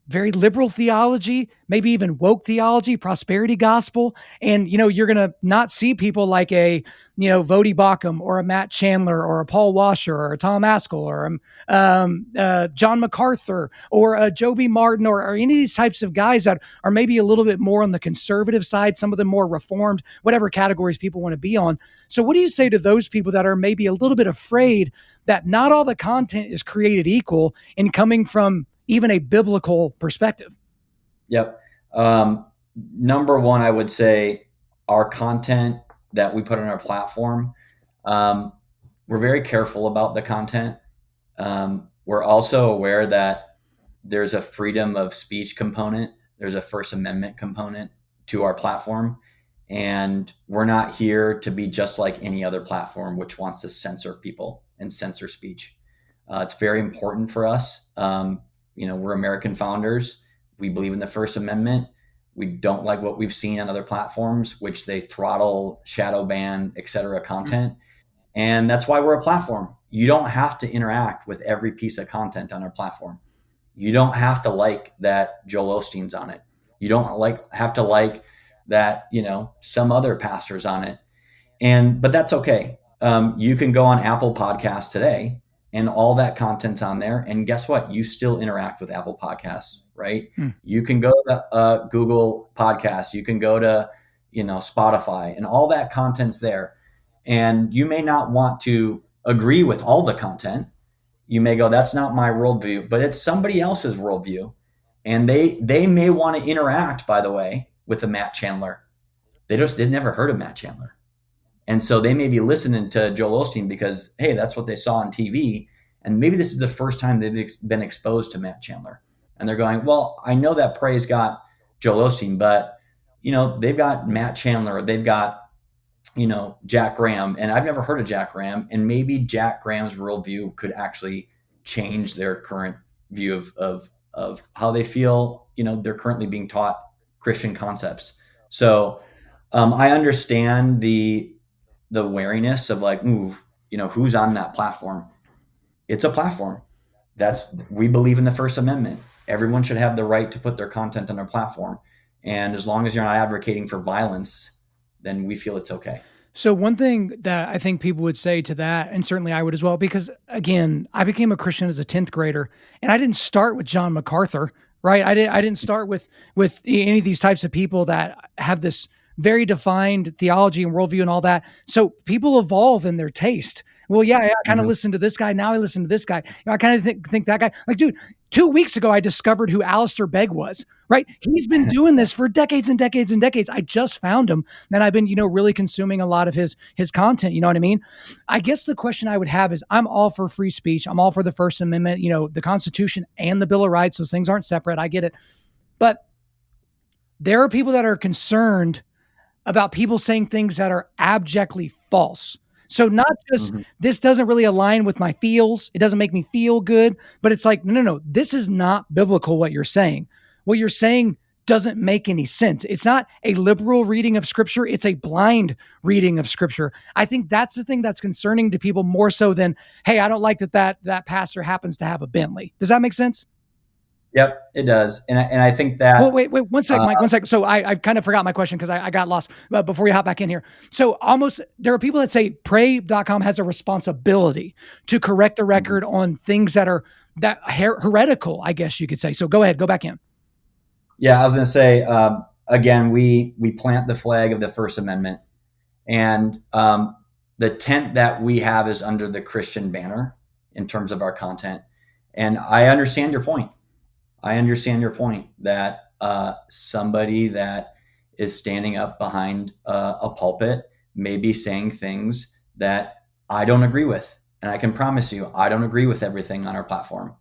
very liberal theology, maybe even woke theology, prosperity gospel. And, you're going to not see people like a, Vodi Bakum or a Matt Chandler or a Paul Washer or a Tom Askell or John MacArthur or a Joby Martin or any of these types of guys that are maybe a little bit more on the conservative side, some of them more reformed, whatever categories people want to be on. So what do you say to those people that are maybe a little bit afraid that not all the content is created equal and coming from even a biblical perspective? Yep. Number one, I would say our content that we put on our platform, we're very careful about the content. We're also aware that there's a freedom of speech component. There's a First Amendment component to our platform. And we're not here to be just like any other platform, which wants to censor people and censor speech. It's very important for us. We're American founders. We believe in the First Amendment. We don't like what we've seen on other platforms, which they throttle, shadow ban, et cetera, content. And that's why we're a platform. You don't have to interact with every piece of content on our platform. You don't have to like that Joel Osteen's on it. You don't have to like that, some other pastor's on it. But that's okay. You can go on Apple Podcasts today and all that content's on there. And guess what? You still interact with Apple Podcasts, right? You can go to Google Podcasts. You can go to, Spotify, and all that content's there. And you may not want to agree with all the content. You may go, that's not my worldview, but it's somebody else's worldview. And they may want to interact, by the way, with a Matt Chandler. They've never heard of Matt Chandler. And so they may be listening to Joel Osteen because, hey, that's what they saw on TV. And maybe this is the first time they've been exposed to Matt Chandler. And they're going, well, I know that Pray's got Joel Osteen, but, they've got Matt Chandler, or they've got, Jack Graham. And I've never heard of Jack Graham. And maybe Jack Graham's worldview could actually change their current view of how they feel, they're currently being taught Christian concepts. So I understand the wariness of like, who's on that platform? It's a platform. We believe in the First Amendment. Everyone should have the right to put their content on our platform. And as long as you're not advocating for violence, then we feel it's okay. So one thing that I think people would say to that, and certainly I would as well, because again, I became a Christian as a 10th grader, and I didn't start with John MacArthur, right? I didn't start with any of these types of people that have this very defined theology and worldview and all that. So people evolve in their taste. Well, yeah, I kind of listened to this guy. Now I listen to this guy. I kind of think that guy, like, dude, 2 weeks ago, I discovered who Alistair Begg was, right? He's been doing this for decades and decades and decades. I just found him, and I've been, really consuming a lot of his content. You know what I mean? I guess the question I would have is, I'm all for free speech. I'm all for the First Amendment, the Constitution and the Bill of Rights. Those things aren't separate. I get it. But there are people that are concerned about people saying things that are abjectly false. So not just this doesn't really align with my feels. It doesn't make me feel good, but it's like, no. This is not biblical. What you're saying doesn't make any sense. It's not a liberal reading of scripture. It's a blind reading of scripture. I think that's the thing that's concerning to people more so than, hey, I don't like that pastor happens to have a Bentley. Does that make sense? Yep, it does. And I think that, Well, wait, 1 second, Mike, 1 second. So I kind of forgot my question because I got lost before you hop back in here. So there are people that say pray.com has a responsibility to correct the record on things that are heretical, I guess you could say. So go ahead, go back in. yeah, I was going to say, again, we plant the flag of the First Amendment, and the tent that we have is under the Christian banner in terms of our content. And I understand your point. I understand your point that somebody that is standing up behind a pulpit may be saying things that I don't agree with. And I can promise you, I don't agree with everything on our platform.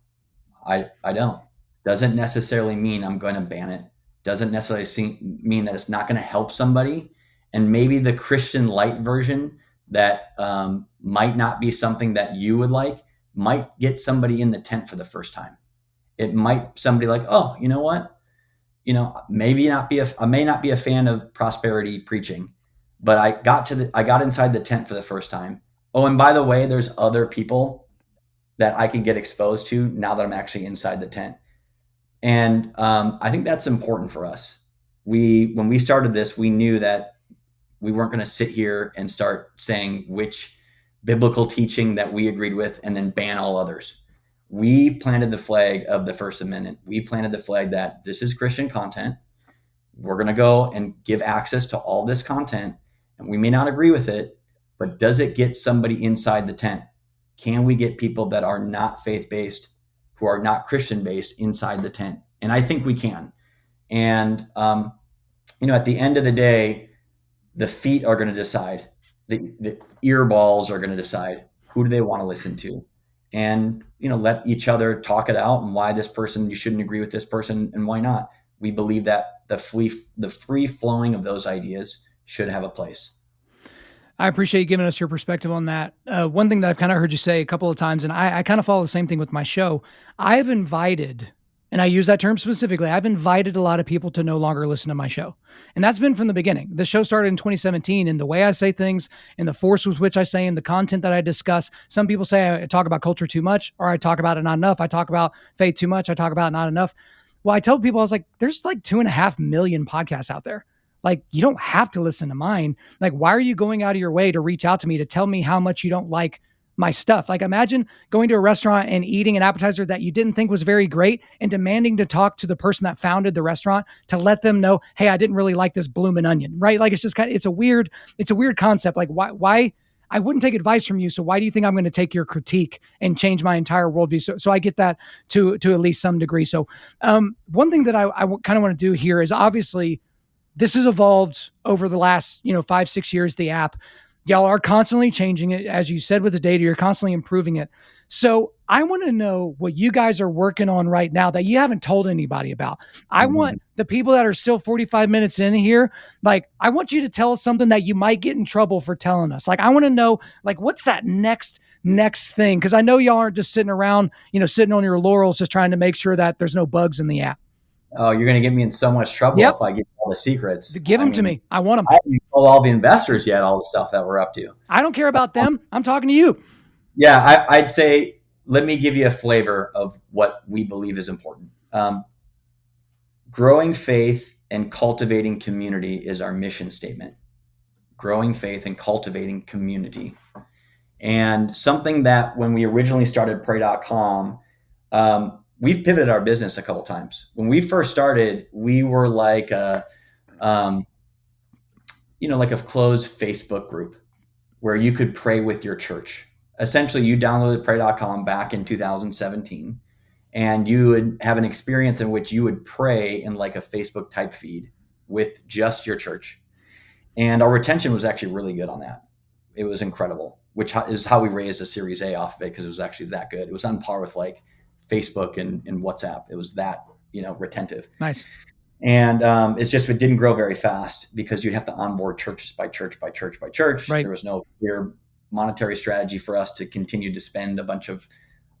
I don't. Doesn't necessarily mean I'm going to ban it. Doesn't necessarily mean that it's not going to help somebody. And maybe the Christian light version that might not be something that you would like might get somebody in the tent for the first time. It might somebody like, oh, you know what? Maybe I may not be a fan of prosperity preaching, but I got inside the tent for the first time. Oh, and by the way, there's other people that I can get exposed to now that I'm actually inside the tent. And I think that's important for us. When we started this, we knew that we weren't going to sit here and start saying which biblical teaching that we agreed with and then ban all others. We planted the flag of the First Amendment. We planted the flag that this is Christian content. We're going to go and give access to all this content, and we may not agree with it, but does it get somebody inside the tent? Can we get people that are not faith-based, who are not Christian-based, inside the tent? And I think we can. And, at the end of the day, the feet are going to decide. The earballs are going to decide who do they want to listen to. And, let each other talk it out and why this person, you shouldn't agree with this person and why not. We believe that the free flowing of those ideas should have a place. I appreciate you giving us your perspective on that. One thing that I've kind of heard you say a couple of times, and I kind of follow the same thing with my show. I've invited, and I use that term specifically, I've invited a lot of people to no longer listen to my show. And that's been from the beginning. The show started in 2017, and the way I say things and the force with which I say and the content that I discuss, some people say I talk about culture too much, or I talk about it not enough. I talk about faith too much. I talk about it not enough. Well, I tell people, I was like, there's like 2.5 million podcasts out there. Like, you don't have to listen to mine. Like, why are you going out of your way to reach out to me to tell me how much you don't like my stuff? Like, imagine going to a restaurant and eating an appetizer that you didn't think was very great and demanding to talk to the person that founded the restaurant to let them know, hey, I didn't really like this bloomin' onion, right? Like, it's just it's a weird concept. Like, why I wouldn't take advice from you. So why do you think I'm going to take your critique and change my entire worldview? So I get that to at least some degree. So one thing that I kind of want to do here is, obviously, this has evolved over the last, 5-6 years, the app. Y'all are constantly changing it. As you said with the data, you're constantly improving it. So I want to know what you guys are working on right now that you haven't told anybody about. I want the people that are still 45 minutes in here, like, I want you to tell us something that you might get in trouble for telling us. Like, I want to know, like, what's that next thing? Because I know y'all aren't just sitting around, sitting on your laurels, just trying to make sure that there's no bugs in the app. Oh, you're going to get me in so much trouble if I give all the secrets. Give them to me. I want them. I haven't told all the investors yet all the stuff that we're up to. I don't care about them. I'm talking to you. Yeah, I'd say, let me give you a flavor of what we believe is important. Growing faith and cultivating community is our mission statement. Growing faith and cultivating community. And something that when we originally started pray.com, we've pivoted our business a couple times. When we first started, we were like a closed Facebook group where you could pray with your church. Essentially, you downloaded pray.com back in 2017, and you would have an experience in which you would pray in like a Facebook type feed with just your church. And our retention was actually really good on that. It was incredible, which is how we raised a Series A off of it, because it was actually that good. It was on par with like Facebook and WhatsApp. It was that, retentive. Nice. And it didn't grow very fast because you'd have to onboard churches by church by church by church. Right. There was no clear monetary strategy for us to continue to spend a bunch of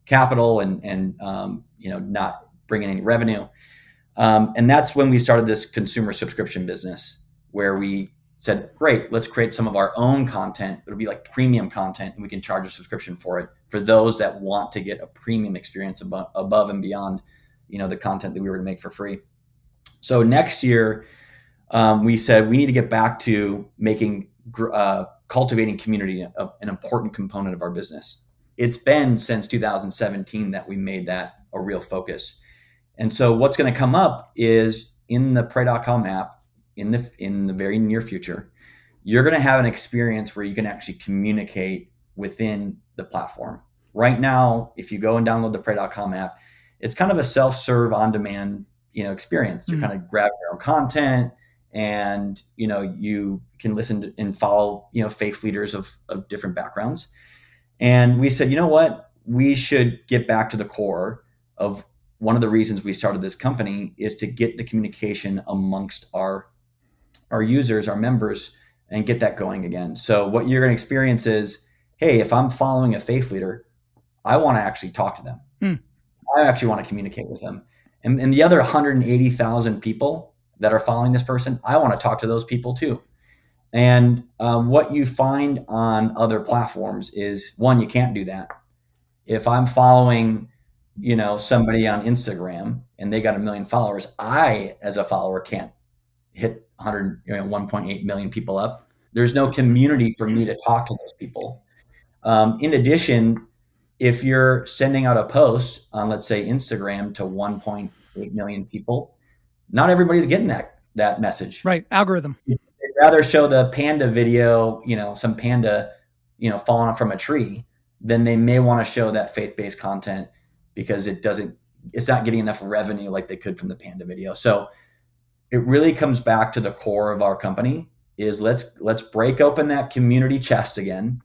capital and not bring in any revenue. And that's when we started this consumer subscription business, where we said, great, let's create some of our own content. It'll be like premium content, and we can charge a subscription for it for those that want to get a premium experience above and beyond, the content that we were to make for free. So next year, we said we need to get back to making cultivating community an important component of our business. It's been since 2017 that we made that a real focus. And so what's going to come up is in the pray.com app in the very near future, you're going to have an experience where you can actually communicate within the platform. Right now, if you go and download the pray.com app, it's kind of a self-serve on-demand, experience. You kind of grab your own content, and you can listen to and follow faith leaders of different backgrounds. And we said, you know what, we should get back to the core of one of the reasons we started this company is to get the communication amongst our users, our members, and get that going again. So what you're going to experience is, hey, if I'm following a faith leader, I want to actually talk to them. I actually want to communicate with them. And the other 180,000 people that are following this person, I want to talk to those people too. And what you find on other platforms is, one, you can't do that. If I'm following, somebody on Instagram and they got 1 million followers, I, as a follower, can't hit 1.8 million people up. There's no community for me to talk to those people. In addition, if you're sending out a post on, let's say, Instagram to 1.8 million people, not everybody's getting that message. Right. Algorithm. They'd rather show the panda video, some panda, falling off from a tree, than they may want to show that faith-based content because it's not getting enough revenue like they could from the panda video. So it really comes back to the core of our company is let's break open that community chest again,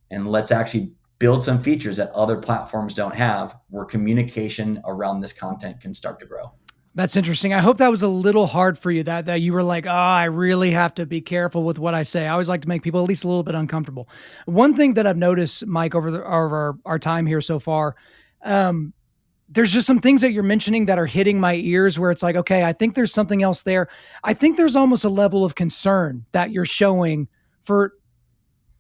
and let's actually build some features that other platforms don't have, where communication around this content can start to grow. That's interesting. I hope that was a little hard for you, that you were like, I really have to be careful with what I say. I always like to make people at least a little bit uncomfortable. One thing that I've noticed, Mike, over our time here so far, there's just some things that you're mentioning that are hitting my ears where it's like, okay, I think there's something else there. I think there's almost a level of concern that you're showing for,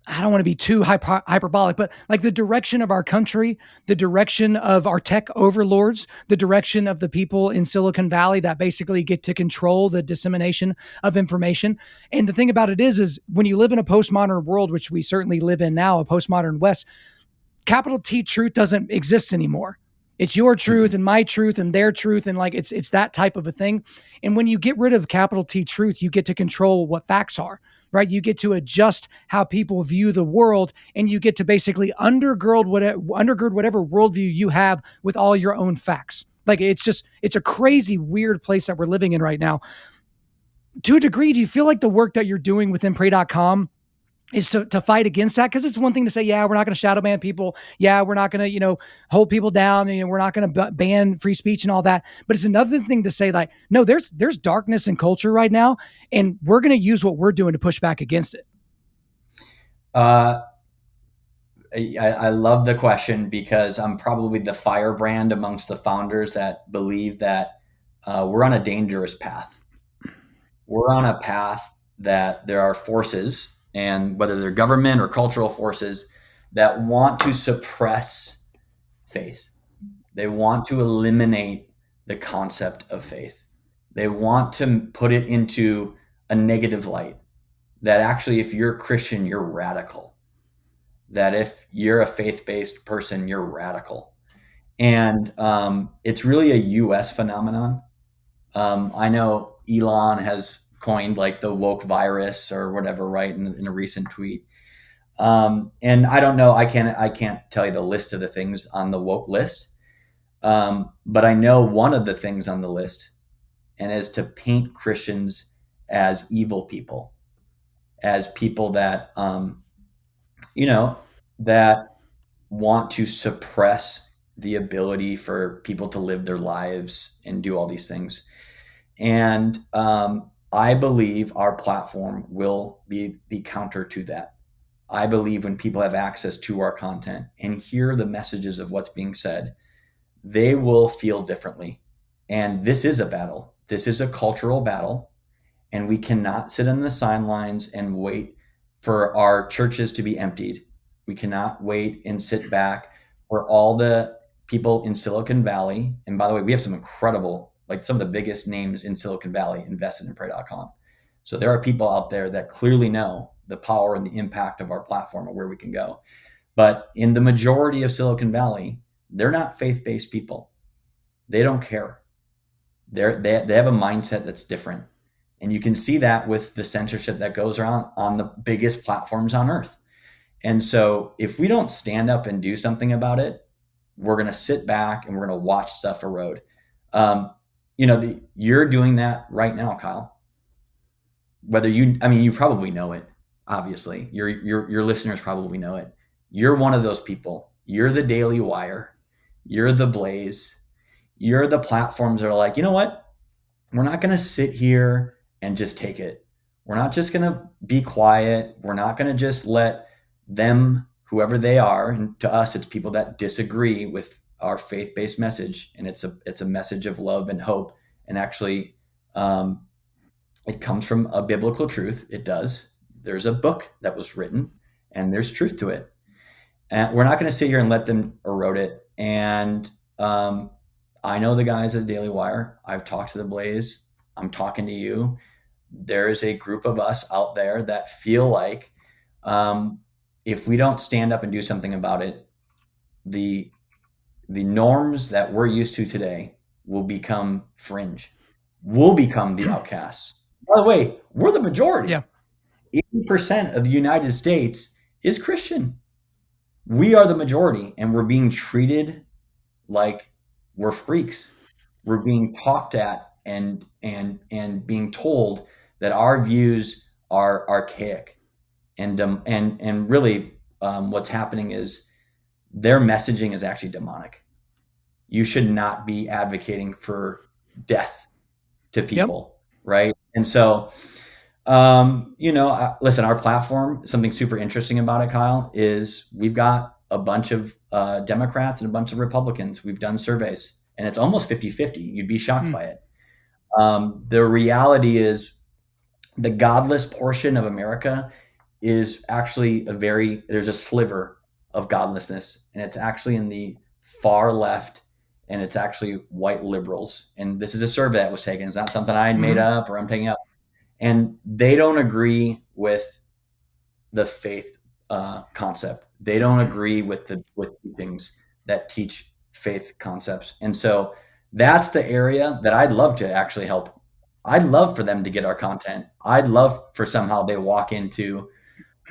I don't want to be too hyperbolic, but like the direction of our country, the direction of our tech overlords, the direction of the people in Silicon Valley that basically get to control the dissemination of information. And the thing about it is when you live in a postmodern world, which we certainly live in now, a postmodern West, capital T truth doesn't exist anymore. It's your truth and my truth and their truth. And like, it's that type of a thing. And when you get rid of capital T truth, you get to control what facts are, right? You get to adjust how people view the world, and you get to basically undergird whatever worldview you have with all your own facts. Like, it's a crazy, weird place that we're living in right now. To a degree, do you feel like the work that you're doing within pray.com is to fight against that? Because it's one thing to say, yeah, we're not going to shadow ban people. Yeah, we're not going to, hold people down, and we're not going to ban free speech and all that. But it's another thing to say, like, no, there's darkness in culture right now, and we're going to use what we're doing to push back against it. I love the question, because I'm probably the firebrand amongst the founders that believe that we're on a dangerous path. We're on a path that there are forces, and whether they're government or cultural forces, that want to suppress faith. They want to eliminate the concept of faith. They want to put it into a negative light, that actually, if you're Christian, you're radical. That if you're a faith-based person, you're radical. And it's really a US phenomenon. I know Elon has coined like the woke virus or whatever, right, in a recent tweet. And I don't know, I can't tell you the list of the things on the woke list. But I know one of the things on the list, and is to paint Christians as evil people, as people that, that want to suppress the ability for people to live their lives and do all these things. And I believe our platform will be the counter to that. I believe when people have access to our content and hear the messages of what's being said, they will feel differently. And this is a battle. This is a cultural battle. And we cannot sit on the sidelines and wait for our churches to be emptied. We cannot wait and sit back for all the people in Silicon Valley, and by the way, we have some incredible, like some of the biggest names in Silicon Valley invested in pray.com. So there are people out there that clearly know the power and the impact of our platform and where we can go. But in the majority of Silicon Valley, they're not faith-based people. They don't care. They have a mindset that's different. And you can see that with the censorship that goes around on the biggest platforms on earth. And so if we don't stand up and do something about it, we're going to sit back and we're going to watch stuff erode. You're doing that right now, Kyle. You probably know it. Obviously, your listeners probably know it. You're one of those people. You're the Daily Wire. You're the Blaze. You're the platforms that are like, you know what? We're not going to sit here and just take it. We're not just going to be quiet. We're not going to just let them, whoever they are, and to us, it's people that disagree with our faith-based message, and it's a message of love and hope. And actually, it comes from a biblical truth. It does. There's a book that was written, and there's truth to it. And we're not going to sit here and let them erode it. And I know the guys at the Daily Wire. I've talked to the Blaze. I'm talking to you. There is a group of us out there that feel like if we don't stand up and do something about it, the norms that we're used to today will become fringe. We'll become the outcasts. By the way, we're the majority. Yeah. 80% of the United States is Christian. We are the majority, and we're being treated like we're freaks. We're being talked at and being told that our views are archaic. And really, what's happening is their messaging is actually demonic. You should not be advocating for death to people, right? And so, listen, our platform, something super interesting about it, Kyle, is we've got a bunch of Democrats and a bunch of Republicans. We've done surveys, and it's almost 50-50. You'd be shocked by it. The reality is the godless portion of America is actually there's a sliver of godlessness, and it's actually in the far left, and it's actually white liberals. And this is a survey that was taken. It's not something I made up or I'm taking up. And they don't agree with the faith concept. They don't agree with teachings that teach faith concepts. And so that's the area that I'd love to actually help. I'd love for them to get our content. I'd love for somehow they walk into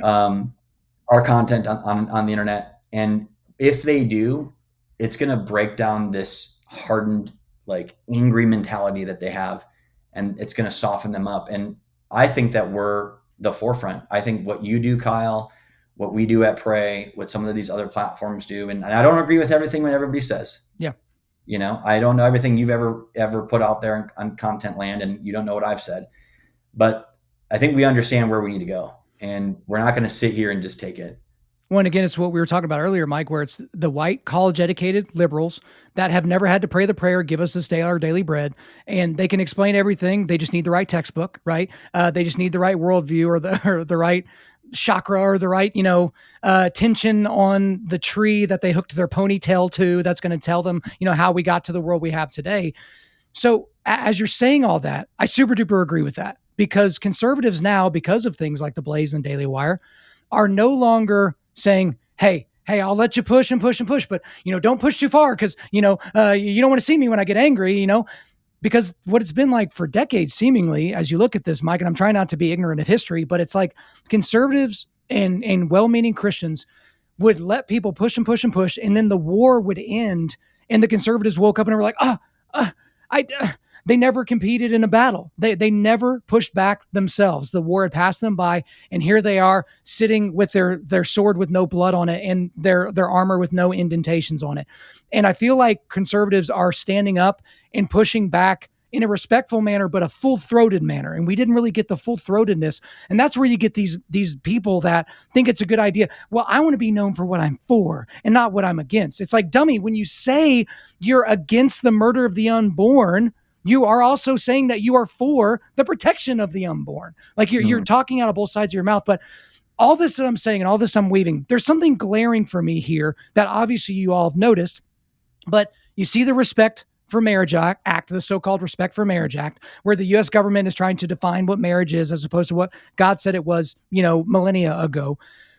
our content on the internet. And if they do, it's going to break down this hardened, like angry mentality that they have, and it's going to soften them up. And I think that we're the forefront. I think what you do, Kyle, what we do at Pray, what some of these other platforms do, and I don't agree with everything that everybody says. Yeah. I don't know everything you've ever put out there on content land, and you don't know what I've said. But I think we understand where we need to go, and we're not going to sit here and just take it. Well, and again, it's what we were talking about earlier, Mike, where it's the white college-educated liberals that have never had to pray the prayer, give us this day our daily bread, and they can explain everything. They just need the right textbook, right? They just need the right worldview or the right chakra or the right, tension on the tree that they hooked their ponytail to. That's going to tell them, how we got to the world we have today. So as you're saying all that, I super duper agree with that, because conservatives now, because of things like the Blaze and Daily Wire, are no longer saying, hey, I'll let you push and push and push, but, don't push too far because, you don't want to see me when I get angry, because what it's been like for decades, seemingly, as you look at this, Mike, and I'm trying not to be ignorant of history, but it's like conservatives and well-meaning Christians would let people push and push and push, and then the war would end, and the conservatives woke up and were like, they never competed in a battle. They never pushed back themselves. The war had passed them by, and here they are sitting with their sword with no blood on it and their armor with no indentations on it. And I feel like conservatives are standing up and pushing back in a respectful manner, but a full-throated manner. And we didn't really get the full-throatedness. And that's where you get these people that think it's a good idea. Well, I want to be known for what I'm for and not what I'm against. It's like, dummy, when you say you're against the murder of the unborn, you are also saying that you are for the protection of the unborn. Like you're talking out of both sides of your mouth. But all this that I'm saying and all this I'm weaving, there's something glaring for me here that obviously you all have noticed. But you see the Respect for Marriage Act, the so-called Respect for Marriage Act, where the U.S. government is trying to define what marriage is as opposed to what God said it was, millennia ago.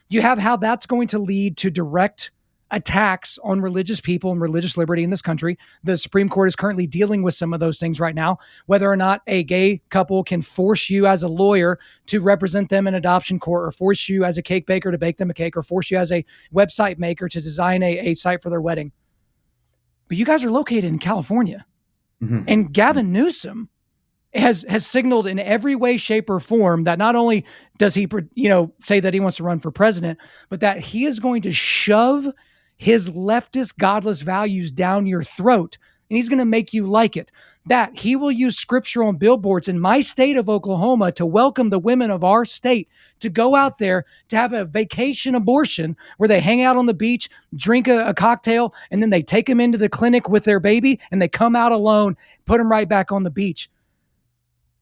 You have how that's going to lead to direct attacks on religious people and religious liberty in this country. The Supreme Court is currently dealing with some of those things right now, whether or not a gay couple can force you as a lawyer to represent them in adoption court, or force you as a cake baker to bake them a cake, or force you as a website maker to design a site for their wedding. But you guys are located in California, and Gavin Newsom has signaled in every way, shape, or form that not only does he, say that he wants to run for president, but that he is going to shove his leftist, godless values down your throat, and he's going to make you like it. That he will use scripture on billboards in my state of Oklahoma to welcome the women of our state to go out there to have a vacation abortion where they hang out on the beach, drink a cocktail, and then they take them into the clinic with their baby, and they come out alone, put them right back on the beach.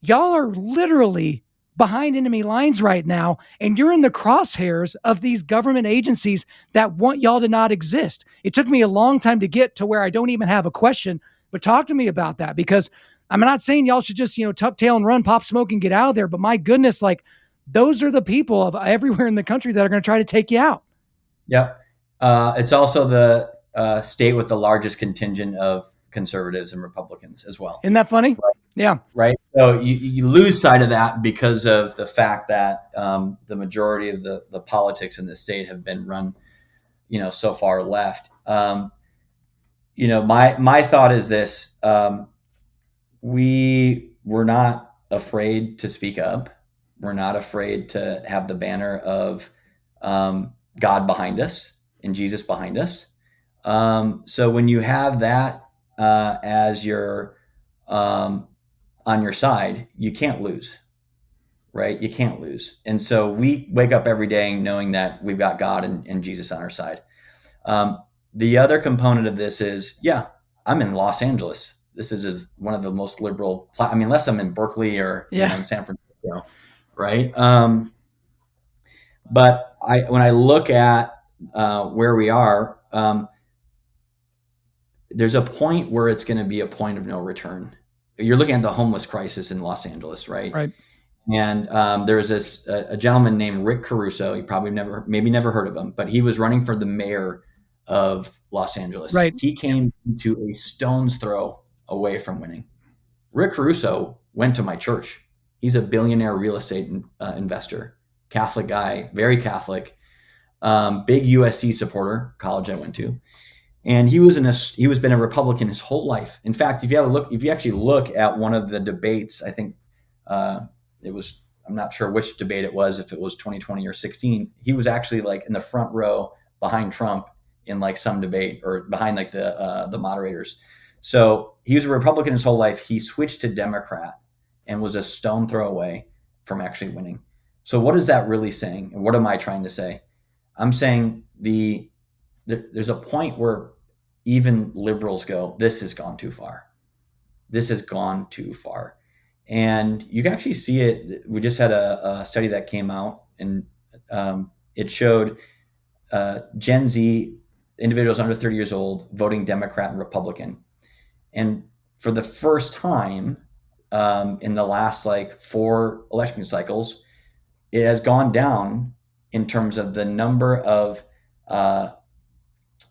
Y'all are literally behind enemy lines right now, and you're in the crosshairs of these government agencies that want y'all to not exist. It took me a long time to get to where I don't even have a question, but talk to me about that, because I'm not saying y'all should just, tuck tail and run, pop smoke, and get out of there. But my goodness, like, those are the people of everywhere in the country that are going to try to take you out. Yep. It's also the state with the largest contingent of conservatives and Republicans as well. Isn't that funny? Right. Yeah. Right. So you lose sight of that because of the fact that the majority of the politics in the state have been run, so far left. My thought is this: we were not afraid to speak up. We're not afraid to have the banner of God behind us and Jesus behind us. So when you have that as your on your side, you can't lose, right? You can't lose. And so we wake up every day knowing that we've got God and Jesus on our side. The other component of this is, I'm in Los Angeles. This is one of the most liberal, unless I'm in Berkeley or in San Francisco, right? But when I look at where we are, there's a point where it's going to be a point of no return. You're looking at the homeless crisis in Los Angeles, right? Right. And there's this a gentleman named Rick Caruso. You probably never heard of him, but he was running for the mayor of Los Angeles. Right. He came to a stone's throw away from winning. Rick Caruso went to my church. He's a billionaire real estate investor, Catholic guy, very Catholic, big USC supporter, college I went to. And he was been a Republican his whole life. In fact, if you actually look at one of the debates, I think it was, I'm not sure which debate it was, if it was 2020 or 16, he was actually like in the front row behind Trump in like some debate, or behind like the moderators. So he was a Republican his whole life. He switched to Democrat and was a stone throw away from actually winning. So what is that really saying? And what am I trying to say? I'm saying there's a point where even liberals go, this has gone too far. This has gone too far. And you can actually see it. We just had a study that came out, and it showed Gen Z individuals under 30 years old voting Democrat and Republican. And for the first time in the last 4 election cycles, it has gone down in terms of the number of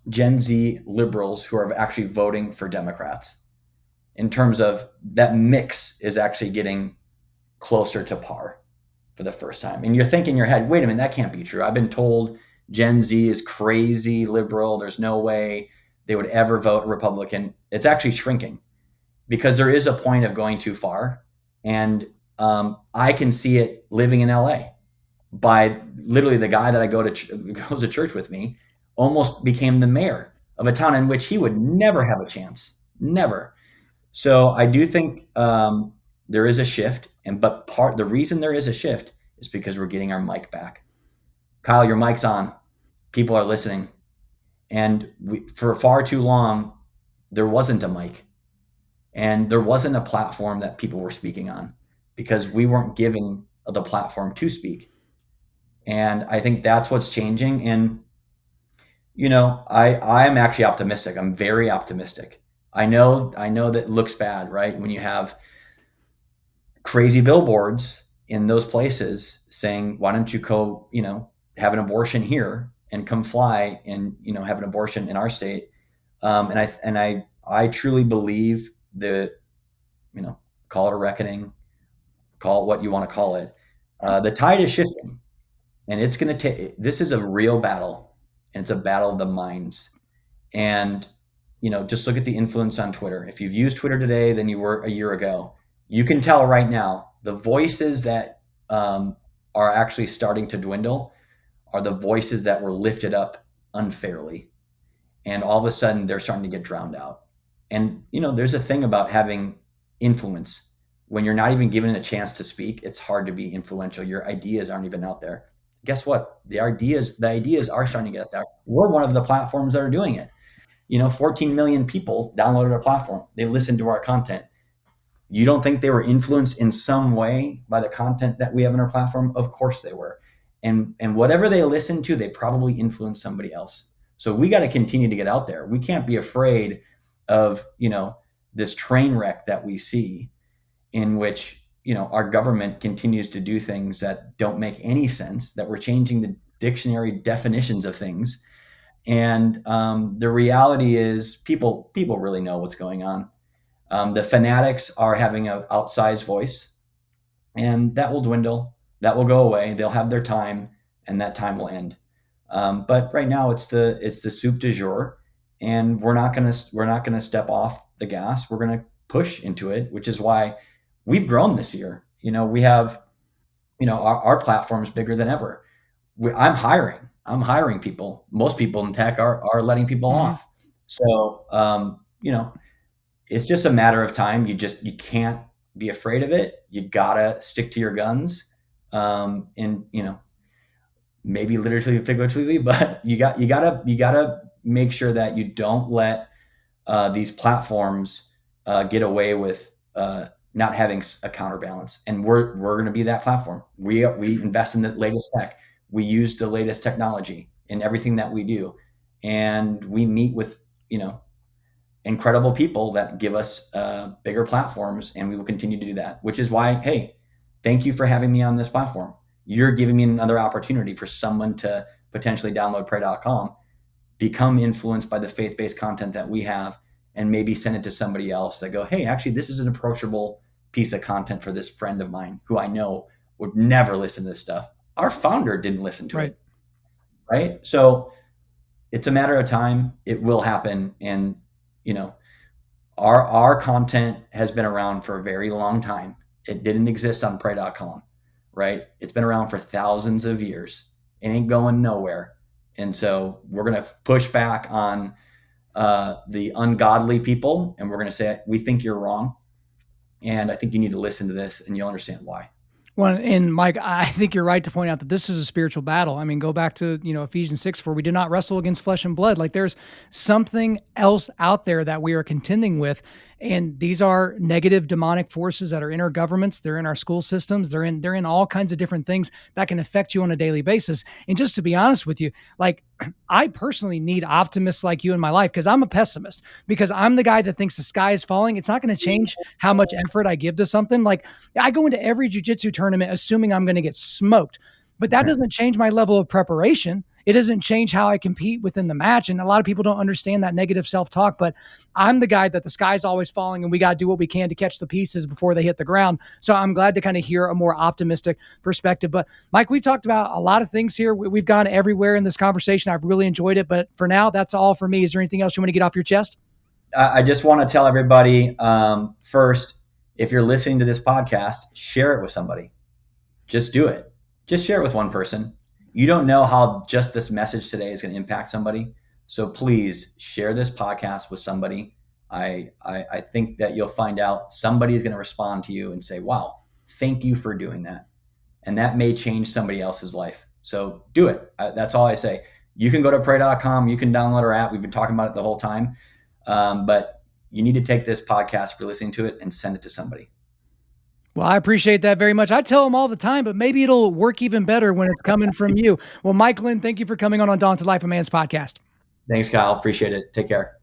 Gen Z liberals who are actually voting for Democrats. In terms of that mix is actually getting closer to par for the first time. And you're thinking in your head, wait a minute, that can't be true. I've been told Gen Z is crazy liberal. There's no way they would ever vote Republican. It's actually shrinking because there is a point of going too far. And I can see it living in LA by literally the guy that goes to church with me almost became the mayor of a town in which he would never have a chance. Never. So I do think there is a shift, but the reason there is a shift is because we're getting our mic back. Kyle, your mic's on. People are listening. And for far too long, there wasn't a mic. And there wasn't a platform that people were speaking on because we weren't given the platform to speak. And I think that's what's changing. And I'm actually optimistic. I'm very optimistic. I know that looks bad, right? When you have crazy billboards in those places saying, why don't you go, have an abortion here and come fly and, have an abortion in our state. And I truly believe that, call it a reckoning, call it what you want to call it. The tide is shifting, and it's going to take, this is a real battle, and it's a battle of the minds. And, just look at the influence on Twitter. If you've used Twitter today than you were a year ago, you can tell right now the voices that are actually starting to dwindle are the voices that were lifted up unfairly. And all of a sudden they're starting to get drowned out. And, there's a thing about having influence. When you're not even given a chance to speak, it's hard to be influential. Your ideas aren't even out there. Guess what? The ideas are starting to get out there. We're one of the platforms that are doing it. 14 million people downloaded our platform. They listened to our content. You don't think they were influenced in some way by the content that we have on our platform? Of course they were. And whatever they listened to, they probably influenced somebody else. So we got to continue to get out there. We can't be afraid of, this train wreck that we see, in which, our government continues to do things that don't make any sense, that we're changing the dictionary definitions of things. And the reality is people really know what's going on. The fanatics are having an outsized voice, and that will dwindle. That will go away. They'll have their time, and that time will end. But right now, it's the soup du jour, and we're not gonna step off the gas. We're gonna push into it, which is why we've grown this year. We have, our platform's bigger than ever. I'm hiring people. Most people in tech are letting people off. So, it's just a matter of time. You can't be afraid of it. You gotta stick to your guns. And, maybe literally, figuratively, but you gotta make sure that you don't let these platforms get away with not having a counterbalance. And we're going to be that platform. We invest in the latest tech. We use the latest technology in everything that we do, and we meet with incredible people that give us bigger platforms, and we will continue to do that. Which is why, hey, thank you for having me on this platform. You're giving me another opportunity for someone to potentially download pray.com, become influenced by the faith-based content that we have, and maybe send it to somebody else that go, hey, actually, this is an approachable piece of content for this friend of mine who I know would never listen to this stuff. Our founder didn't listen to it, right? So it's a matter of time. It will happen. And, our content has been around for a very long time. It didn't exist on pray.com, right? It's been around for thousands of years. It ain't going nowhere. And so we're going to push back on the ungodly people, and we're going to say, we think you're wrong, and I think you need to listen to this, and you'll understand why. Well, and Mike, I think you're right to point out that this is a spiritual battle. I mean, go back to, Ephesians 6, for we do not wrestle against flesh and blood. Like, there's something else out there that we are contending with. And these are negative demonic forces that are in our governments. They're in our school systems. They're in all kinds of different things that can affect you on a daily basis. And just to be honest with you, like, I personally need optimists like you in my life, because I'm a pessimist, because I'm the guy that thinks the sky is falling. It's not going to change how much effort I give to something. Like, I go into every jiu-jitsu tournament assuming I'm going to get smoked, but that doesn't change my level of preparation. It doesn't change how I compete within the match. And a lot of people don't understand that negative self-talk, but I'm the guy that the sky's always falling and we got to do what we can to catch the pieces before they hit the ground. So I'm glad to kind of hear a more optimistic perspective. But Mike, we've talked about a lot of things here. We've gone everywhere in this conversation. I've really enjoyed it, but for now, that's all for me. Is there anything else you want to get off your chest? I just want to tell everybody, first, if you're listening to this podcast, share it with somebody. Just do it. Just share it with one person. You don't know how just this message today is going to impact somebody. So please share this podcast with somebody. I think that you'll find out somebody is going to respond to you and say, wow, thank you for doing that. And that may change somebody else's life. So do it. That's all I say. You can go to pray.com. You can download our app. We've been talking about it the whole time. But you need to take this podcast, if you're listening to it, and send it to somebody. Well, I appreciate that very much. I tell them all the time, but maybe it'll work even better when it's coming from you. Well, Mike Lynn, thank you for coming on Undaunted.Life, a Man's podcast. Thanks, Kyle. Appreciate it. Take care.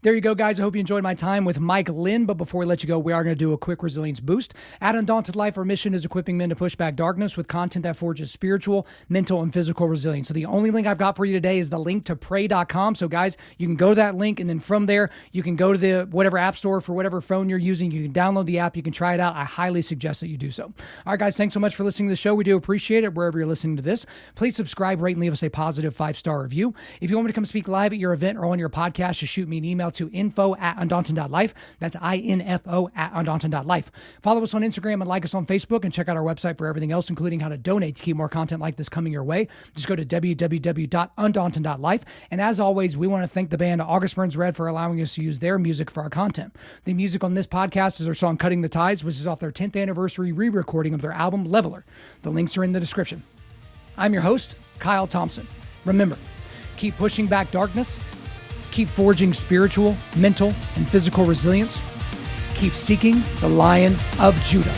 There you go, guys. I hope you enjoyed my time with Mike Lynn. But before we let you go, we are going to do a quick resilience boost. At Undaunted.Life, our mission is equipping men to push back darkness with content that forges spiritual, mental, and physical resilience. So the only link I've got for you today is the link to pray.com. So guys, you can go to that link, and then from there, you can go to the whatever app store for whatever phone you're using. You can download the app. You can try it out. I highly suggest that you do so. All right, guys, thanks so much for listening to the show. We do appreciate it wherever you're listening to this. Please subscribe, rate, and leave us a positive 5-star review. If you want me to come speak live at your event or on your podcast, just shoot me an email to info@Undaunted.Life. That's info@Undaunted.Life. Follow us on Instagram and like us on Facebook, and check out our website for everything else, including how to donate to keep more content like this coming your way. Just go to www.Undaunted.Life. And as always, we want to thank the band August Burns Red for allowing us to use their music for our content. The music on this podcast is their song Cutting the Tides, which is off their 10th anniversary re-recording of their album Leveler. The links are in the description. I'm your host, Kyle Thompson. Remember, keep pushing back darkness. Keep forging spiritual, mental, and physical resilience. Keep seeking the Lion of Judah.